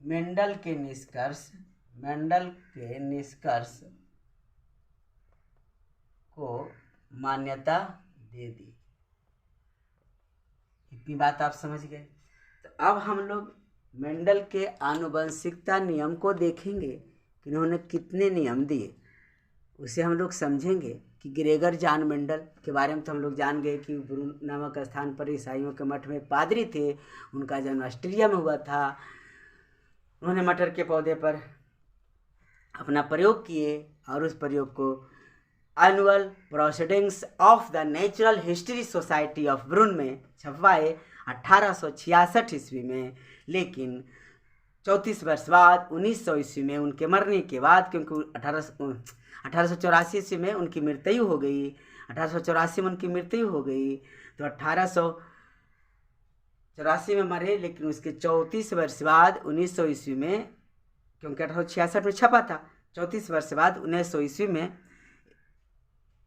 मेंडल के निष्कर्ष को मान्यता दे दी। इतनी बात आप समझ गए। तो अब हम लोग मेंडल के आनुवंशिकता नियम को देखेंगे कि इन्होंने कितने नियम दिए, उसे हम लोग समझेंगे। कि ग्रेगर जॉन मेंडल के बारे में तो हम लोग जान गए कि ब्रून नामक स्थान पर ईसाइयों के मठ में पादरी थे, उनका जन्म ऑस्ट्रिया में हुआ था। उन्होंने मटर के पौधे पर अपना प्रयोग किए और उस प्रयोग को annual proceedings of the natural history society of Brunn में छपवाए 1866 ईस्वी में। लेकिन 34 वर्ष बाद 1900 ईस्वी में उनके मरने के बाद, क्योंकि 1884 ईस्वी में उनकी मृत्यु हो गई, 1884 में उनकी मृत्यु हो गई, तो 1884 में मरे। लेकिन उसके 34 वर्ष बाद 1900 ईस्वी में, क्योंकि 1866 में छपा था, 34 वर्ष बाद 1900 ईस्वी में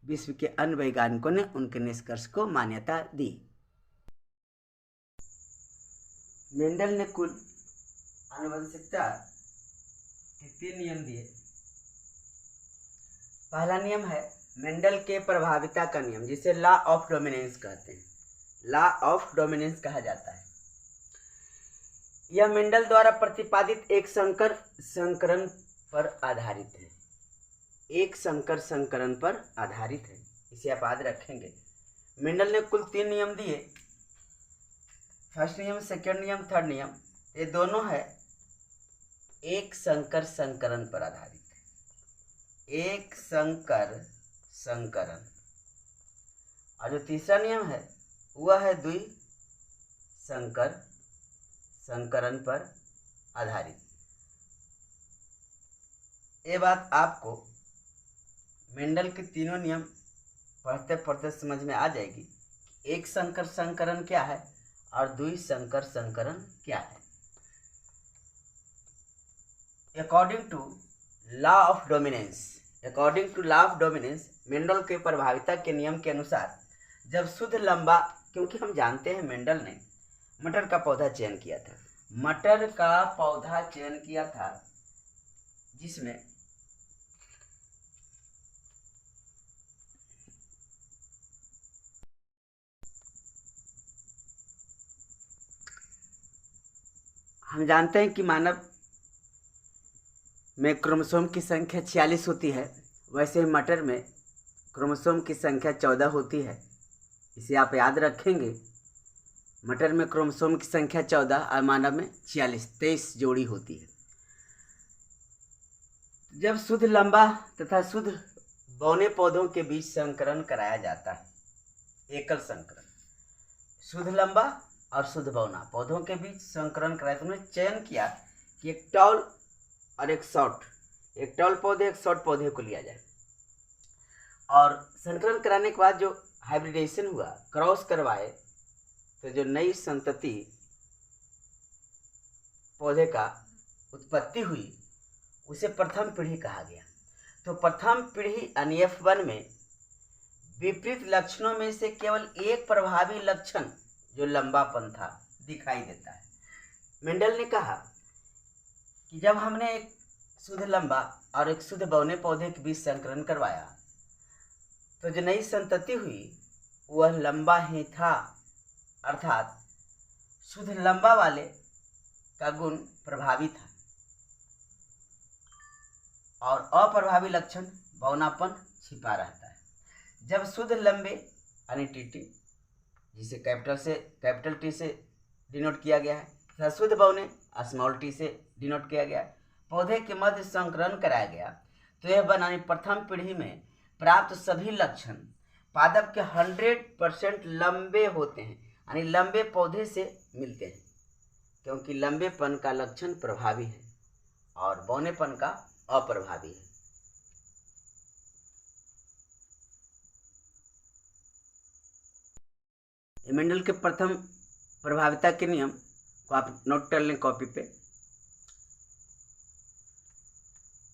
विश्व के अन्य वैज्ञानिकों ने उनके निष्कर्ष को मान्यता दी। मेंडल ने कुल आनुवंशिकता के 3 नियम दिए। पहला नियम है मेंडल के प्रभाविता का नियम, जिसे लॉ ऑफ डोमिनेंस कहते हैं। लॉ ऑफ डोमिनेंस कहा जाता है। यह मेंडल द्वारा प्रतिपादित एक संकर संकरण पर आधारित है। एक संकर संकरण पर आधारित है, इसे आप याद रखेंगे। मेंडल ने कुल 3 नियम दिए। फर्स्ट नियम, सेकंड नियम, थर्ड नियम, ये दोनों है एक संकर संकरण पर आधारित है। एक संकर संकरण। और जो तीसरा नियम है वह है द्वि संकर संकरण पर आधारित। ये बात आपको मेंडल के तीनों नियम पढ़ते पढ़ते समझ में आ जाएगी। एक संकर संकरण क्या है और द्वि संकर संकरण क्या है। According to law of dominance, Mendel के प्रभाविता के नियम के अनुसार जब शुद्ध लंबा, क्योंकि हम जानते हैं मेंडल ने मटर का पौधा चयन किया था, जिसमें हम जानते हैं कि मानव में क्रोमोसोम की संख्या 46 होती है, वैसे ही मटर में क्रोमोसोम की संख्या 14 होती है। इसे आप याद रखेंगे। मटर में क्रोमोसोम की संख्या 14 और मानव में 23 जोड़ी होती है। जब शुद्ध लंबा तथा शुद्ध बौने पौधों के बीच संकरण कराया जाता है, एकल संकरण, शुद्ध लंबा और शुद्ध बौना पौधों के बीच संकरण कराया, तो उन्होंने चयन किया कि एक टॉल और एक शॉर्ट, एक टॉल पौधे एक शॉर्ट पौधे को लिया जाए। और संकरण कराने के बाद जो हाइब्रिडेशन हुआ, क्रॉस करवाए, तो जो नई संतति पौधे का उत्पत्ति हुई उसे प्रथम पीढ़ी कहा गया। तो प्रथम पीढ़ी यानी F1 में विपरीत लक्षणों में से केवल एक प्रभावी लक्षण जो लंबापन था दिखाई देता है। मेंडल ने कहा कि जब हमने एक शुद्ध लंबा और एक शुद्ध बौने पौधे के बीच संकरण करवाया, तो जो नई संतति हुई वह लंबा ही था, अर्थात शुद्ध लंबा वाले का गुण प्रभावी था और अप्रभावी लक्षण बौनापन छिपा रहता है। जब शुद्ध लंबे यानी टीटी, जिसे कैपिटल टी से डिनोट किया गया है, तथा शुद्ध बौने स्मॉल टी से डिनोट किया गया है, पौधे के मध्य संकरण कराया गया, तो यह बनानी प्रथम पीढ़ी में प्राप्त सभी लक्षण पादप के 100% लंबे होते हैं, यानी लंबे पौधे से मिलते हैं, क्योंकि लंबेपन का लक्षण प्रभावी है और बौनेपन का अप्रभावी है। मेंडल के प्रथम प्रभाविता के नियम को आप नोट कर लें कॉपी पे।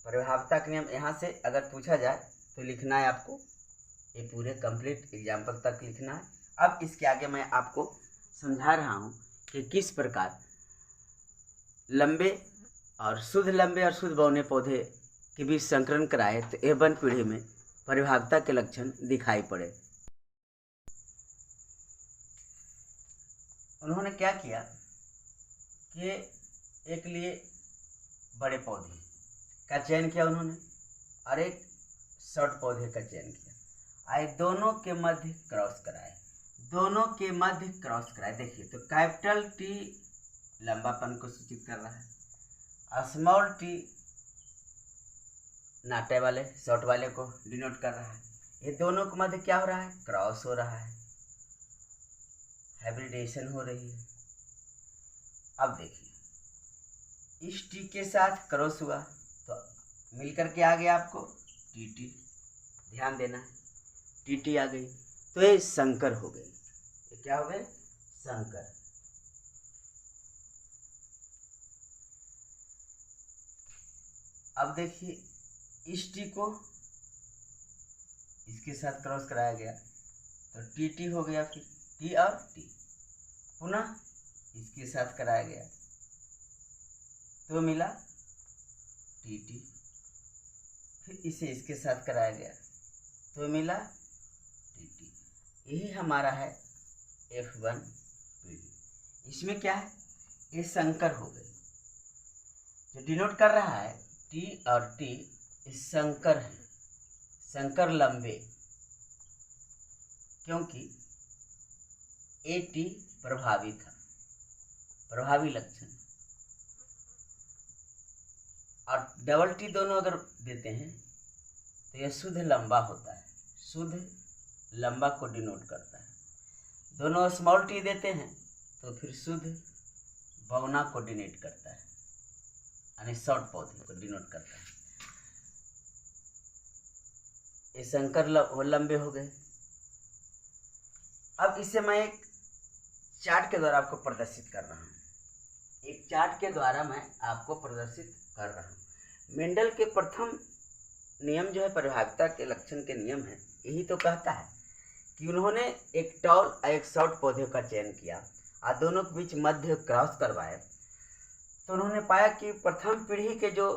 प्रभाविता के नियम यहाँ से अगर पूछा जाए तो लिखना है आपको, ये पूरे कंप्लीट एग्जाम्पल तक लिखना है। अब इसके आगे मैं आपको समझा रहा हूँ कि किस प्रकार लंबे और शुद्ध लंबे और शुद्ध बौने पौधे के बीच संकरण कराए तो A1 पीढ़ी में परिभागता के लक्षण दिखाई पड़े। उन्होंने क्या किया कि एक लिए बड़े पौधे का चयन किया उन्होंने और एक शॉर्ट पौधे का चयन किया। आए दोनों के मध्य क्रॉस कराए, दोनों के मध्य क्रॉस कराए। देखिए तो कैपिटल T लंबापन को सूचित कर रहा है, स्मॉल t नाटे वाले शॉर्ट वाले को डिनोट कर रहा है। ये दोनों के मध्य क्या हो रहा है? क्रॉस हो रहा है, हाइब्रिडेशन हो रही है। अब देखिए इस टी के साथ क्रॉस हुआ तो मिलकर के आ गया आपको टी, ध्यान देना है टी आ गई तो ये संकर हो गई। ये क्या हो गए? संकर। अब देखिए इस टी को इसके साथ क्रॉस कराया गया तो टी हो गया, फिर टी और टी पुनः इसके साथ कराया गया तो मिला टी, फिर इसे इसके साथ कराया गया तो मिला टी। यही हमारा है F1 पीढ़ी। इसमें क्या है? ये संकर हो गई। जो डिनोट कर रहा है T और T इस संकर है, संकर लंबे, क्योंकि AT प्रभावी था, प्रभावी लक्षण। और डबल T दोनों अगर देते हैं तो यह शुद्ध लंबा होता है, शुद्ध लंबा को डिनोट करता है। दोनों स्मॉल T देते हैं तो फिर शुद्ध बौना को डिनोट करता है, यानी शॉर्ट पौधे को डिनोट करता है। ये संकर लंबे हो गए। अब इसे मैं एक चार्ट के द्वारा आपको प्रदर्शित कर रहा हूँ, एक चार्ट के द्वारा मैं आपको प्रदर्शित कर रहा हूँ। मेंडल के प्रथम नियम जो है परिभागता के लक्षण के नियम है, यही तो कहता है कि उन्होंने एक टॉल और एक शॉर्ट पौधे का चयन किया और दोनों के बीच मध्य क्रॉस करवाए तो उन्होंने पाया कि प्रथम पीढ़ी के जो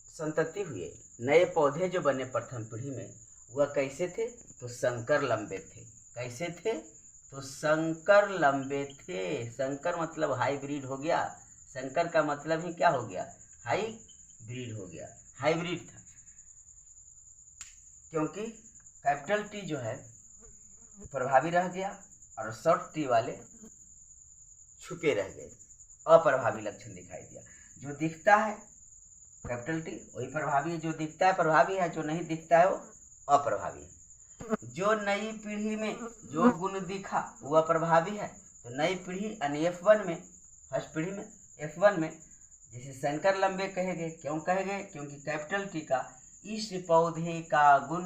संतति हुए, नए पौधे जो बने प्रथम पीढ़ी में, वह कैसे थे? तो संकर लंबे थे। कैसे थे? तो संकर लंबे थे। संकर मतलब हाइब्रिड हो गया। संकर का मतलब ही क्या हो गया? हाइब्रिड हो गया, हाइब्रिड था। क्योंकि कैपिटल T जो है प्रभावी रह गया और शॉर्ट T वाले छुपे रह गए, अप्रभावी लक्षण दिखाई दिया। जो दिखता है कैपिटल T वही प्रभावी है, जो दिखता है प्रभावी है, जो नहीं दिखता है वो अप्रभावी है। जो नई पीढ़ी में जो गुण दिखा वो अप्रभावी है, तो नई पीढ़ी यानी F1 में, फर्स्ट पीढ़ी में F1 में जैसे संकर लंबे कहे गए। क्यों कहे गए? क्योंकि कैपिटल T का इस पौधे का गुण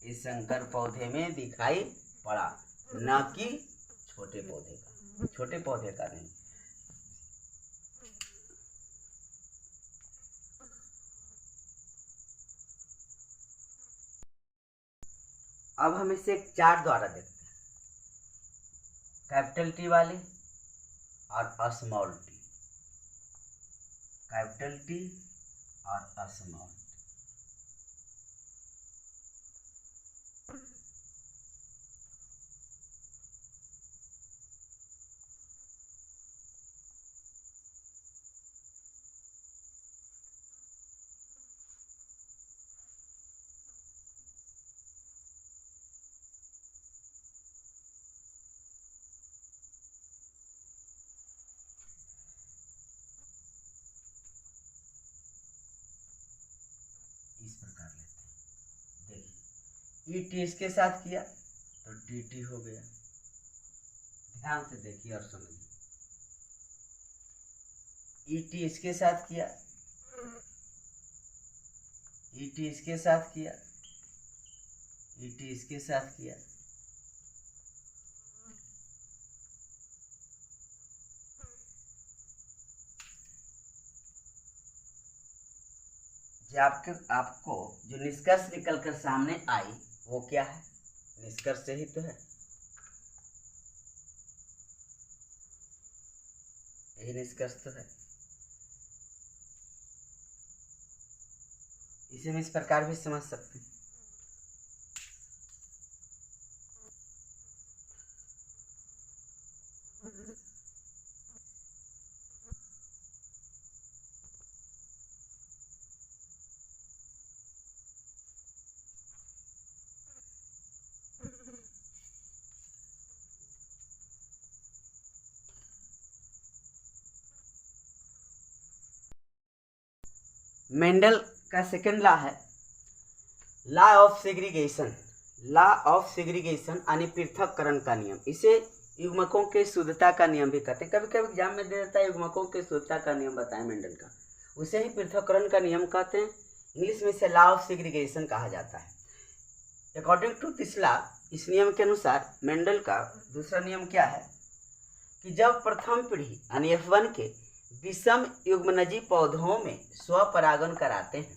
इस संकर पौधे में दिखाई पड़ा, न कि छोटे पौधे का, छोटे पौधे का नहीं। अब हम इसे एक चार्ट द्वारा देखते हैं, कैपिटल T वाले और स्मॉल t, कैपिटल T और स्मॉल t। इस प्रकार लेते हैं। देखिए ET इसके साथ किया तो TT हो गया। ध्यान से देखिए और समझिए। ET इसके साथ किया, ET इसके साथ किया, ET इसके साथ किया, जो आपको जो निष्कर्ष निकल कर सामने आई वो क्या है? निष्कर्ष से ही तो है, यही निष्कर्ष तो है। इसे हम इस प्रकार भी समझ सकते हैं। मेंडल का सेकंड लॉ है law of segregation. Law of segregation यानी पृथक्करण का नियम। इसे युग्मकों के शुद्धता का नियम भी कहते हैं। कभी कभी एग्जाम में दे देता है युग्मकों के शुद्धता का नियम बताएं मेंडल का, उसे ही पृथक्करण का नियम कहते हैं। इंग्लिश में इसे लॉ ऑफ सेग्रीगेशन कहा जाता है। अकॉर्डिंग टू दिस लॉ, इस नियम के अनुसार मेंडल का दूसरा नियम क्या है कि जब प्रथम पीढ़ी यानी F1 के विषम युग्मनजी पौधों में स्वपरागन कराते हैं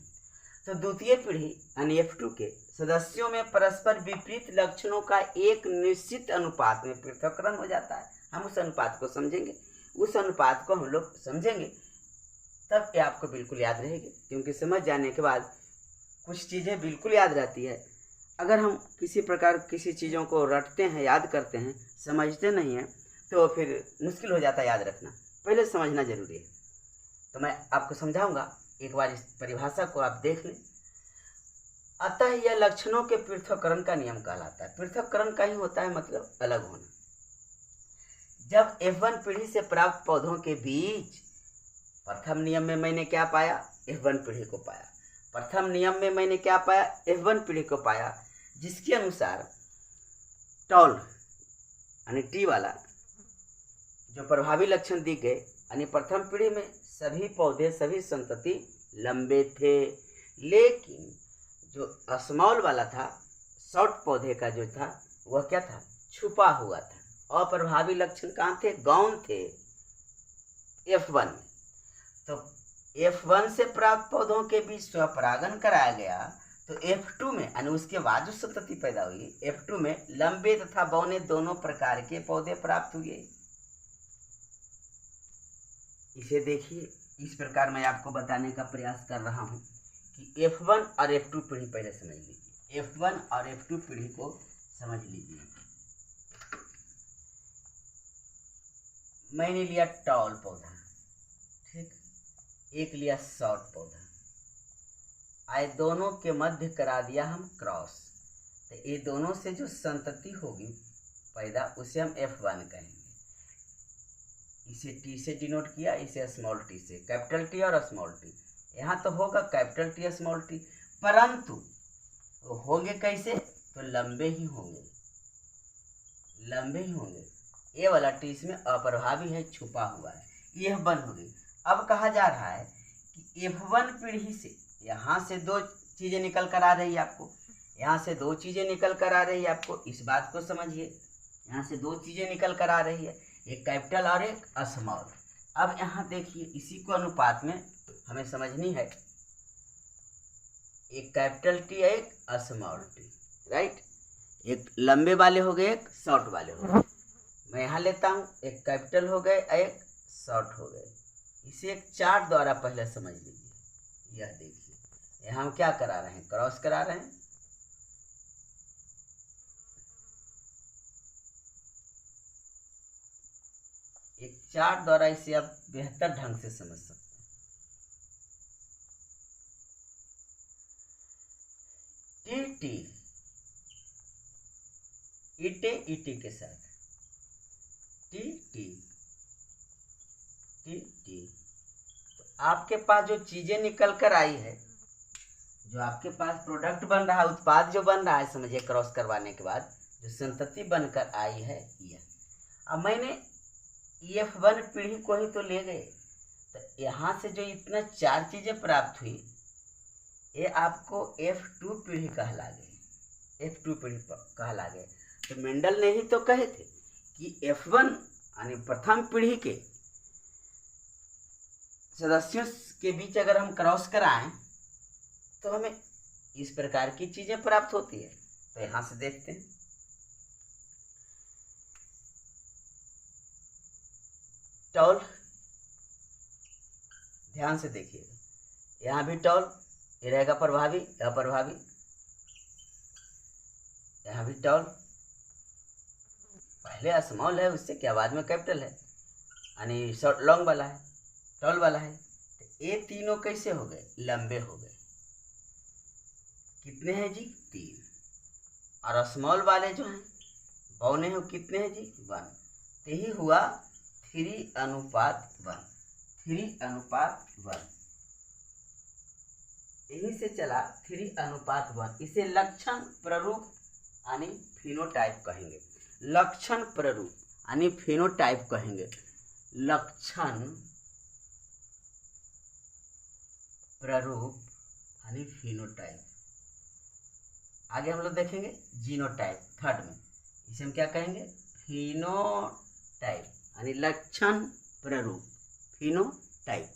तो द्वितीय पीढ़ी यानी F2 के सदस्यों में परस्पर विपरीत लक्षणों का एक निश्चित अनुपात में पृथक्करण हो जाता है। हम उस अनुपात को समझेंगे, उस अनुपात को हम लोग समझेंगे तब ये आपको बिल्कुल याद रहेगी, क्योंकि समझ जाने के बाद कुछ चीज़ें बिल्कुल याद रहती है। अगर हम किसी प्रकार किसी चीज़ों को रटते हैं, याद करते हैं, समझते नहीं हैं तो फिर मुश्किल हो जाता है याद रखना। पहले समझना जरूरी है। तो मैं आपको समझाऊंगा, एक बार इस परिभाषा को आप देख लें। अतः यह लक्षणों के पृथक्करण का नियम कहलाता है। पृथक्करण का ही होता है मतलब अलग होना। जब F1 पीढ़ी से प्राप्त पौधों के बीच, प्रथम नियम में मैंने क्या पाया? F1 पीढ़ी को पाया। प्रथम नियम में मैंने क्या पाया? F1 पीढ़ी को पाया, जिसके अनुसार टॉल यानी टी वाला जो प्रभावी लक्षण दिख गए, यानी प्रथम पीढ़ी में सभी पौधे, सभी संतति लंबे थे, लेकिन जो स्मॉल वाला था, शॉर्ट पौधे का जो था, वह क्या था? छुपा हुआ था। अप्रभावी लक्षण कहाँ थे? गौण थे F1 में। तो F1 से प्राप्त पौधों के बीच स्वपरागन कराया गया तो F2 में, यानी उसके बाद जो संतति पैदा हुई, F2 में लंबे तथा बौने दोनों प्रकार के पौधे प्राप्त हुए। इसे देखिए, इस प्रकार मैं आपको बताने का प्रयास कर रहा हूं कि F1 और F2 पीढ़ी पहले समझ लीजिए। F1 और F2 पीढ़ी को समझ लीजिए। मैंने लिया टॉल पौधा, ठीक, एक लिया शॉर्ट पौधा, आए दोनों के मध्य करा दिया हम क्रॉस, तो ये दोनों से जो संतति होगी पैदा, उसे हम F1 कहेंगे। इसे टी से डिनोट किया, इसे स्मॉल टी से, कैपिटल टी और स्मॉल टी। यहाँ तो होगा कैपिटल टी स्मॉल टी, परंतु वो होंगे कैसे? तो लंबे ही होंगे, लंबे ही होंगे। ये वाला टी इसमें अप्रभावी है, छुपा हुआ है, यह बंद हो गई। अब कहा जा रहा है कि F1 पीढ़ी से यहाँ से दो चीज़ें निकल कर आ रही है आपको, यहाँ से दो चीज़ें निकल कर आ रही है आपको, इस बात को समझिए। यहाँ से दो चीज़ें निकल कर आ रही है, एक कैपिटल और एक स्मॉल। अब यहाँ देखिए, इसी को अनुपात में हमें समझनी है, एक कैपिटल टी एक स्मॉल टी, राइट। एक लंबे वाले हो गए, एक शॉर्ट वाले हो गए। मैं यहाँ लेता हूँ, एक कैपिटल हो गए, एक शॉर्ट हो गए। इसे एक चार्ट द्वारा पहले समझ लीजिए। यह देखिए, यहाँ हम क्या करा रहे हैं? क्रॉस करा रहे हैं। एक चार्ट द्वारा इसे आप बेहतर ढंग से समझ सकते हैं। टी टी ईटे ईटी के साथ टी टी टी टी, तो आपके पास जो चीजें निकल कर आई है, जो आपके पास प्रोडक्ट बन रहा है, उत्पाद जो बन रहा है, समझिए क्रॉस करवाने के बाद जो संतति बनकर आई है, यह। अब मैंने F1 पीढ़ी को ही तो ले गए, तो यहाँ से जो इतना चार चीजें प्राप्त हुई, ये आपको F2 पीढ़ी कहला गई, F2 पीढ़ी कहला गए। तो मेंडल ने ही तो कहे थे कि F1 यानी प्रथम पीढ़ी के सदस्यों के बीच अगर हम क्रॉस कराएं तो हमें इस प्रकार की चीजें प्राप्त होती है। तो यहां से देखते हैं, टॉल, ध्यान से देखिएगा, यहाँ भी टॉल, ये रहेगा प्रभावी, अप्रभावी, यहाँ भी टॉल, पहले स्मॉल है उससे क्या, बाद में कैपिटल है, यानी शॉर्ट लॉन्ग वाला है, टॉल वाला है। तो ये तीनों कैसे हो गए, लंबे हो गए। कितने हैं जी, 3। और स्मॉल वाले जो हैं बौने हैं, कितने हैं जी, 1। तो ही हुआ 3:1, 3:1। यही से चला 3:1। इसे लक्षण प्ररूप यानी फिनोटाइप कहेंगे। लक्षण प्ररूप यानी फिनोटाइप कहेंगे। लक्षण प्ररूप यानी फिनोटाइप। आगे हम लोग देखेंगे जीनोटाइप, थर्ड में। इसे हम क्या कहेंगे, फिनोटाइप यानी लक्षण प्ररूप, फिनोटाइप।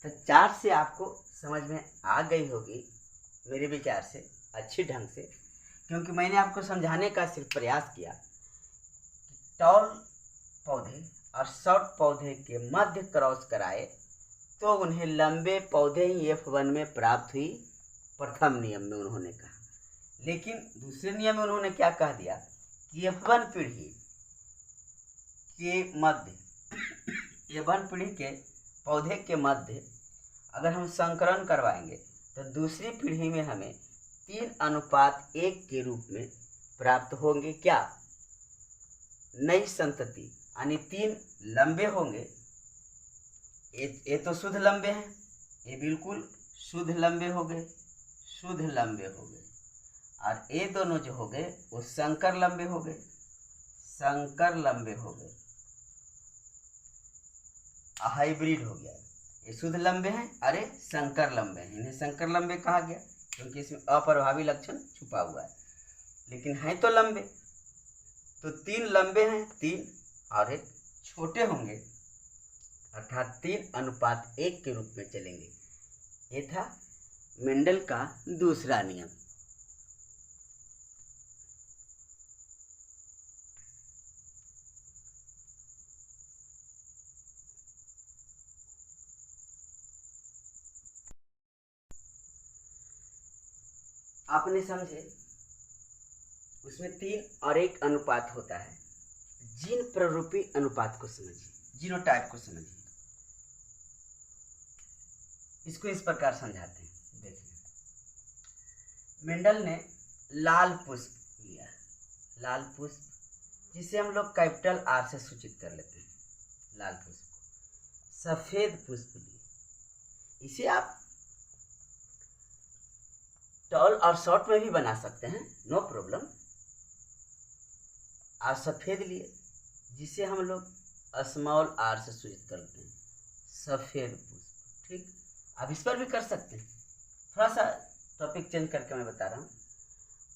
तो 4 से आपको समझ में आ गई होगी मेरे विचार से, अच्छी ढंग से, क्योंकि मैंने आपको समझाने का सिर्फ प्रयास किया कि टॉल पौधे और शॉर्ट पौधे के मध्य क्रॉस कराए तो उन्हें लंबे पौधे ही F1 में प्राप्त हुई, प्रथम नियम में उन्होंने कहा। लेकिन दूसरे नियम में उन्होंने क्या कह दिया कि F1 पीढ़ी के मध्य, F1 पीढ़ी के पौधे के मध्य अगर हम संकरण करवाएंगे तो दूसरी पीढ़ी में हमें 3:1 के रूप में प्राप्त होंगे क्या, नई संतति, यानी 3 लंबे होंगे। ये तो शुद्ध लंबे हैं, ये बिल्कुल शुद्ध लंबे हो गए, शुद्ध लंबे हो गए। और ये दोनों जो हो गए वो संकर लंबे हो गए, संकर लंबे हो गए, हाइब्रिड हो गया। ये शुद्ध लंबे हैं, अरे संकर लंबे हैं, इन्हें संकर लंबे कहा गया क्योंकि इसमें अप्रभावी लक्षण छुपा हुआ है, लेकिन हैं तो लंबे। तो 3 लंबे हैं, 3 और एक छोटे होंगे, अर्थात 3:1 के रूप में चलेंगे। ये था मेंडल का दूसरा नियम। आपने समझे, उसमें 3 और 1 अनुपात होता है। जीन प्ररूपी अनुपात को समझिए, जीनोटाइप को समझिए। इसको इस प्रकार समझाते हैं, देखिए। मेंडल ने लाल पुष्प लिया, लाल पुष्प, जिसे हम लोग कैपिटल R से सूचित कर लेते हैं, लाल पुष्प को। सफेद पुष्प लिए, इसे आप टॉल और शॉर्ट में भी बना सकते हैं, नो प्रॉब्लम। और सफेद लिए, जिसे हम लोग स्मॉल r से सूचित करते हैं, सफेद पुष्प। ठीक, आप इस पर भी कर सकते हैं, थोड़ा सा टॉपिक चेंज करके मैं बता रहा हूँ।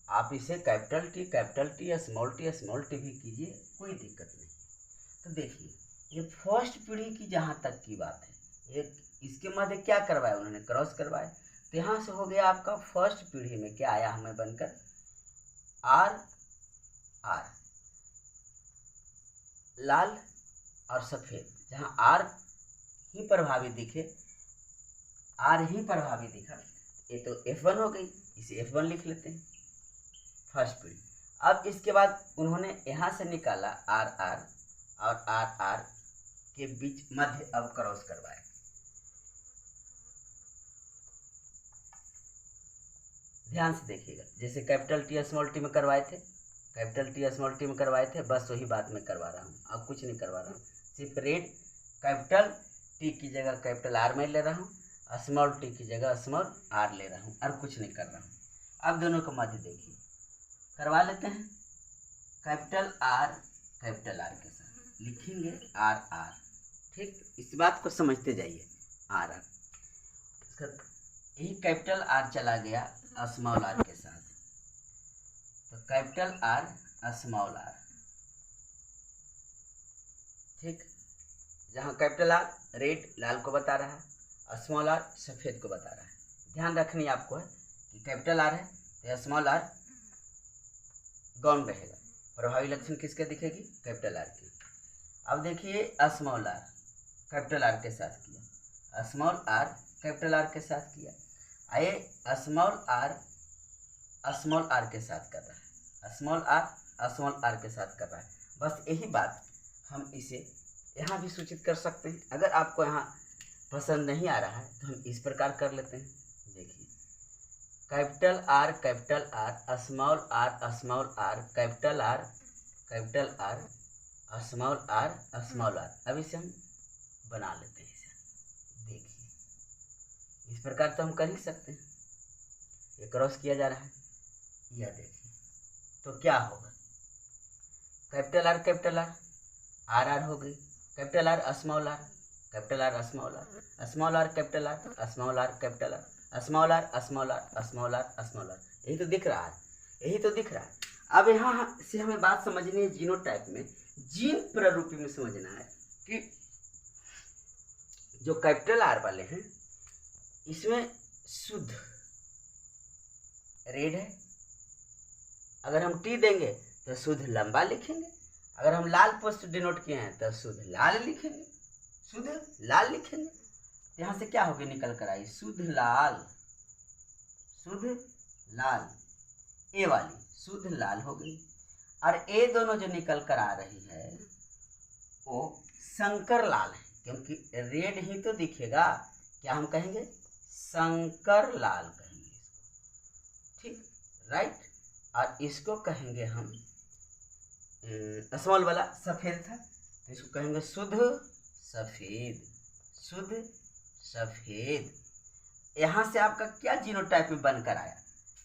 आप इसे कैपिटल टी, स्मॉल टी भी कीजिए, कोई दिक्कत नहीं। तो देखिए, ये फर्स्ट पीढ़ी की जहाँ तक की बात है, ये इसके मध्य क्या करवाया उन्होंने, क्रॉस करवाया। तो यहाँ से हो गया आपका फर्स्ट पीढ़ी में क्या आया हमें बनकर, R, लाल और सफेद। जहाँ R ही प्रभावी दिखे, R ही प्रभावी दिखा, ये तो F1 हो गई, इसे F1 लिख लेते हैं, फर्स्ट पीढ़ी। अब इसके बाद उन्होंने यहाँ से निकाला RR और RR के बीच मध्य अब क्रॉस करवाए। ध्यान से देखिएगा, जैसे कैपिटल T स्मॉल टी में करवाए थे, कैपिटल T स्मॉल टी में करवाए थे, बस वही बात मैं करवा रहा हूँ, अब कुछ नहीं करवा रहा हूँ। सिर्फ रेड कैपिटल T की जगह कैपिटल R में ले रहा हूँ, स्मॉल टी की जगह स्मॉल R ले रहा हूँ, और कुछ नहीं कर रहा हूँ। अब दोनों का मध्य देखिए, करवा लेते हैं। कैपिटल R के साथ लिखेंगे RR। ठीक, इस बात को समझते जाइए, RR। यही कैपिटल R चला गया स्मॉल r के साथ, तो कैपिटल R स्मॉल r। ठीक, जहाँ कैपिटल R रेड लाल को बता रहा है, स्मॉल r सफ़ेद को बता रहा है। ध्यान रखनी आपको है कि कैपिटल R है तो स्मॉल r गौण रहेगा। प्रभावी लक्षण किसके दिखेगी, कैपिटल R की। अब देखिए स्मॉल r कैपिटल R के साथ किया, स्मॉल r कैपिटल R के साथ किया। ये स्मॉल आर के साथ कर रहा है, स्मॉल आर के साथ कर रहा है। बस यही बात हम इसे यहाँ भी सूचित कर सकते हैं। अगर आपको यहाँ पसंद नहीं आ रहा है तो हम इस प्रकार कर लेते हैं। देखिए, capital R small R capital R small R. अब इसे हम बना लेते हैं इसे। देखिए, इस प्रकार तो हम कर ही सकते हैं। ये क्रॉस किया जा रहा है, यह देखिए तो क्या होगा, कैपिटल आर हो गई, capital R small R small R capital R small R capital R small R. यही तो दिख रहा है। अब यहाँ से हमें बात समझनी है जीनोटाइप में, जीन प्ररूपी में समझना है कि जो कैपिटल आर वाले हैं इसमें शुद्ध रेड है। अगर हम टी देंगे तो शुद्ध लंबा लिखेंगे। अगर हम लाल पोस्ट डिनोट किए हैं तो शुद्ध लाल लिखेंगे। यहाँ से क्या होगी निकल कर आई, शुद्ध लाल, ए वाली शुद्ध लाल हो गई। और ए दोनों जो निकल कर आ रही है वो संकर लाल है, क्योंकि रेड ही तो दिखेगा। क्या हम कहेंगे, संकर लाल कहेंगे इसको, ठीक, राइट। और इसको कहेंगे हम, स्मॉल वाला सफेद था तो इसको कहेंगे शुद्ध सफेद। यहाँ से आपका क्या जीनोटाइप में बनकर आया,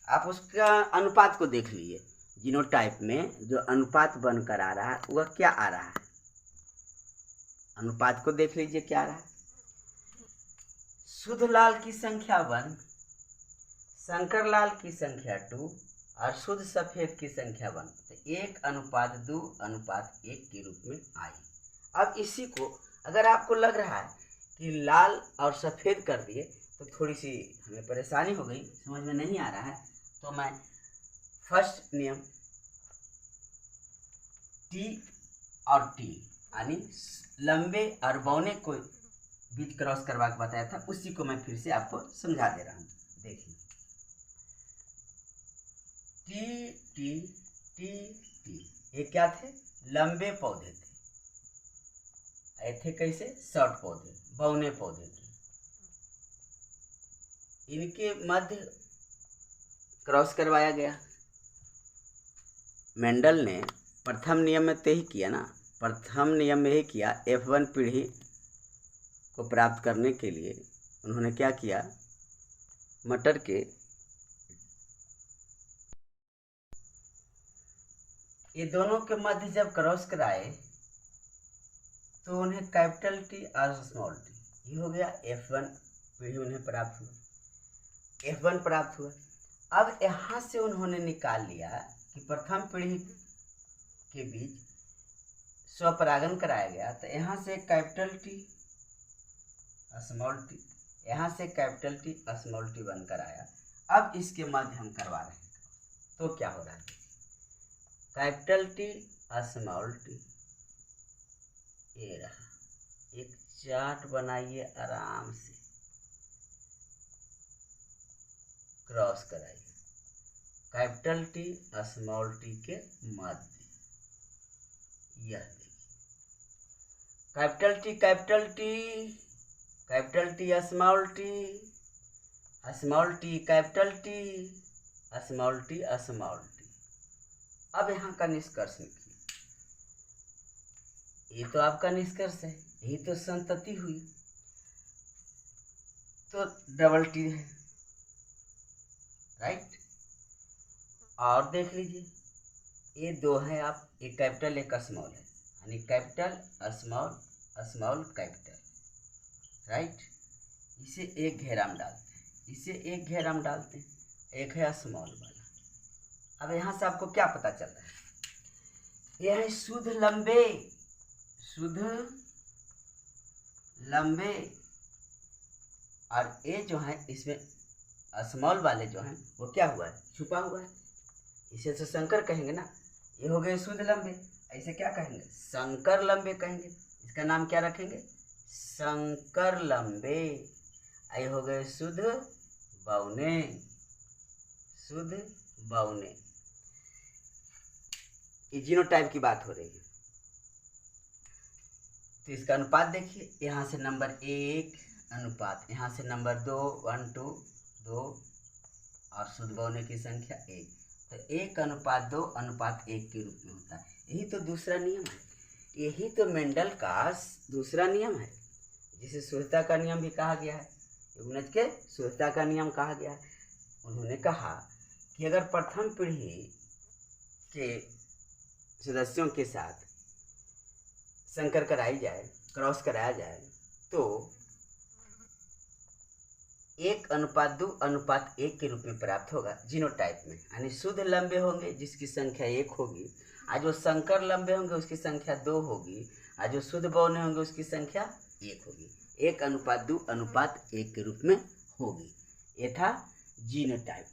आप उसका अनुपात को देख लीजिए। जीनोटाइप में जो अनुपात बनकर आ रहा है वह क्या आ रहा है, अनुपात को देख लीजिए क्या आ रहा है। शुद्ध लाल की संख्या 1, संकर लाल की संख्या 2 और शुद्ध सफेद की संख्या 1, तो 1:2:1 के रूप में आई। अब इसी को अगर आपको लग रहा है कि लाल और सफेद कर दिए तो थोड़ी सी हमें परेशानी हो गई, समझ में नहीं आ रहा है, तो मैं फर्स्ट नियम टी और टी यानी लंबे और बौने को बीच क्रॉस करवा के बताया था, उसी को मैं फिर से आपको समझा दे रहा हूँ। देखिए, टी टी टी टी, ये क्या थे, लंबे पौधे थे। थे कैसे, शॉर्ट पौधे, बौने पौधे थे। इनके मध्य क्रॉस करवाया गया। मेंडल ने प्रथम नियम में तो ही किया ना, प्रथम नियम में ही किया। F1 पीढ़ी को प्राप्त करने के लिए उन्होंने क्या किया, मटर के ये दोनों के मध्य जब क्रॉस कराए तो उन्हें कैपिटल टी और स्मॉल टी, ये हो गया F1 पीढ़ी उन्हें प्राप्त हुआ, F1 प्राप्त हुआ। अब यहाँ से उन्होंने निकाल लिया कि प्रथम पीढ़ी के बीच स्वपरागन कराया गया, तो यहाँ से कैपिटल टी स्मॉल टी, यहाँ से कैपिटल टी स्मॉल टी बनकर आया। अब इसके मध्य हम करवा रहे हैं, तो क्या हो रहा है, कैपिटल टी स्मॉल टी, ये रहा। एक चार्ट बनाइए, आराम से क्रॉस कराइए कैपिटल टी स्मॉल टी के मध्य, यह देखिए capital T small T capital T small T. अब यहाँ का निष्कर्ष लिखिए, ये तो आपका निष्कर्ष है, यही तो संतति हुई, तो डबल टी है, राइट। और देख लीजिए, ये दो है, आप एक कैपिटल एक स्मॉल है, यानी कैपिटल स्मॉल कैपिटल, राइट। इसे एक घेरा में डालते हैं, इसे एक घेरा में डालते हैं, एक है स्मॉल वाला। अब यहाँ से आपको क्या पता चल रहा है, यह है शुद्ध लंबे, और ये जो है इसमें स्मॉल वाले जो हैं वो क्या हुआ है, छुपा हुआ है। इसे तो संकर कहेंगे ना, ये हो गए शुद्ध लंबे, ऐसे क्या कहेंगे, संकर लंबे कहेंगे। इसका नाम क्या रखेंगे, संकर लंबे। ये हो गए शुद्ध बौने, शुद्ध बौने। ये जीनोटाइप की बात हो रही है। तो इसका अनुपात देखिए, यहाँ से नंबर 1 अनुपात यहाँ से नंबर 2 1 2 2 और शुद्ध बौने की संख्या 1, तो 1:2:1 के रूप में होता है। यही तो दूसरा नियम है, यही तो मेंडल का दूसरा नियम है, जिसे शुद्धता का नियम भी कहा गया है, यूग्नज के शुद्धता का नियम कहा गया है। उन्होंने कहा कि अगर प्रथम पीढ़ी के सदस्यों के साथ संकर कराई जाए, क्रॉस कराया जाए, तो 1:2:1 के रूप में प्राप्त होगा जीनोटाइप में। यानी शुद्ध लंबे होंगे जिसकी संख्या 1 होगी, और जो संकर लंबे होंगे उसकी संख्या 2 होगी, और जो शुद्ध बौने होंगे उसकी संख्या 1 होगी। 1:2:1 के रूप में होगी। ये था जीनोटाइप।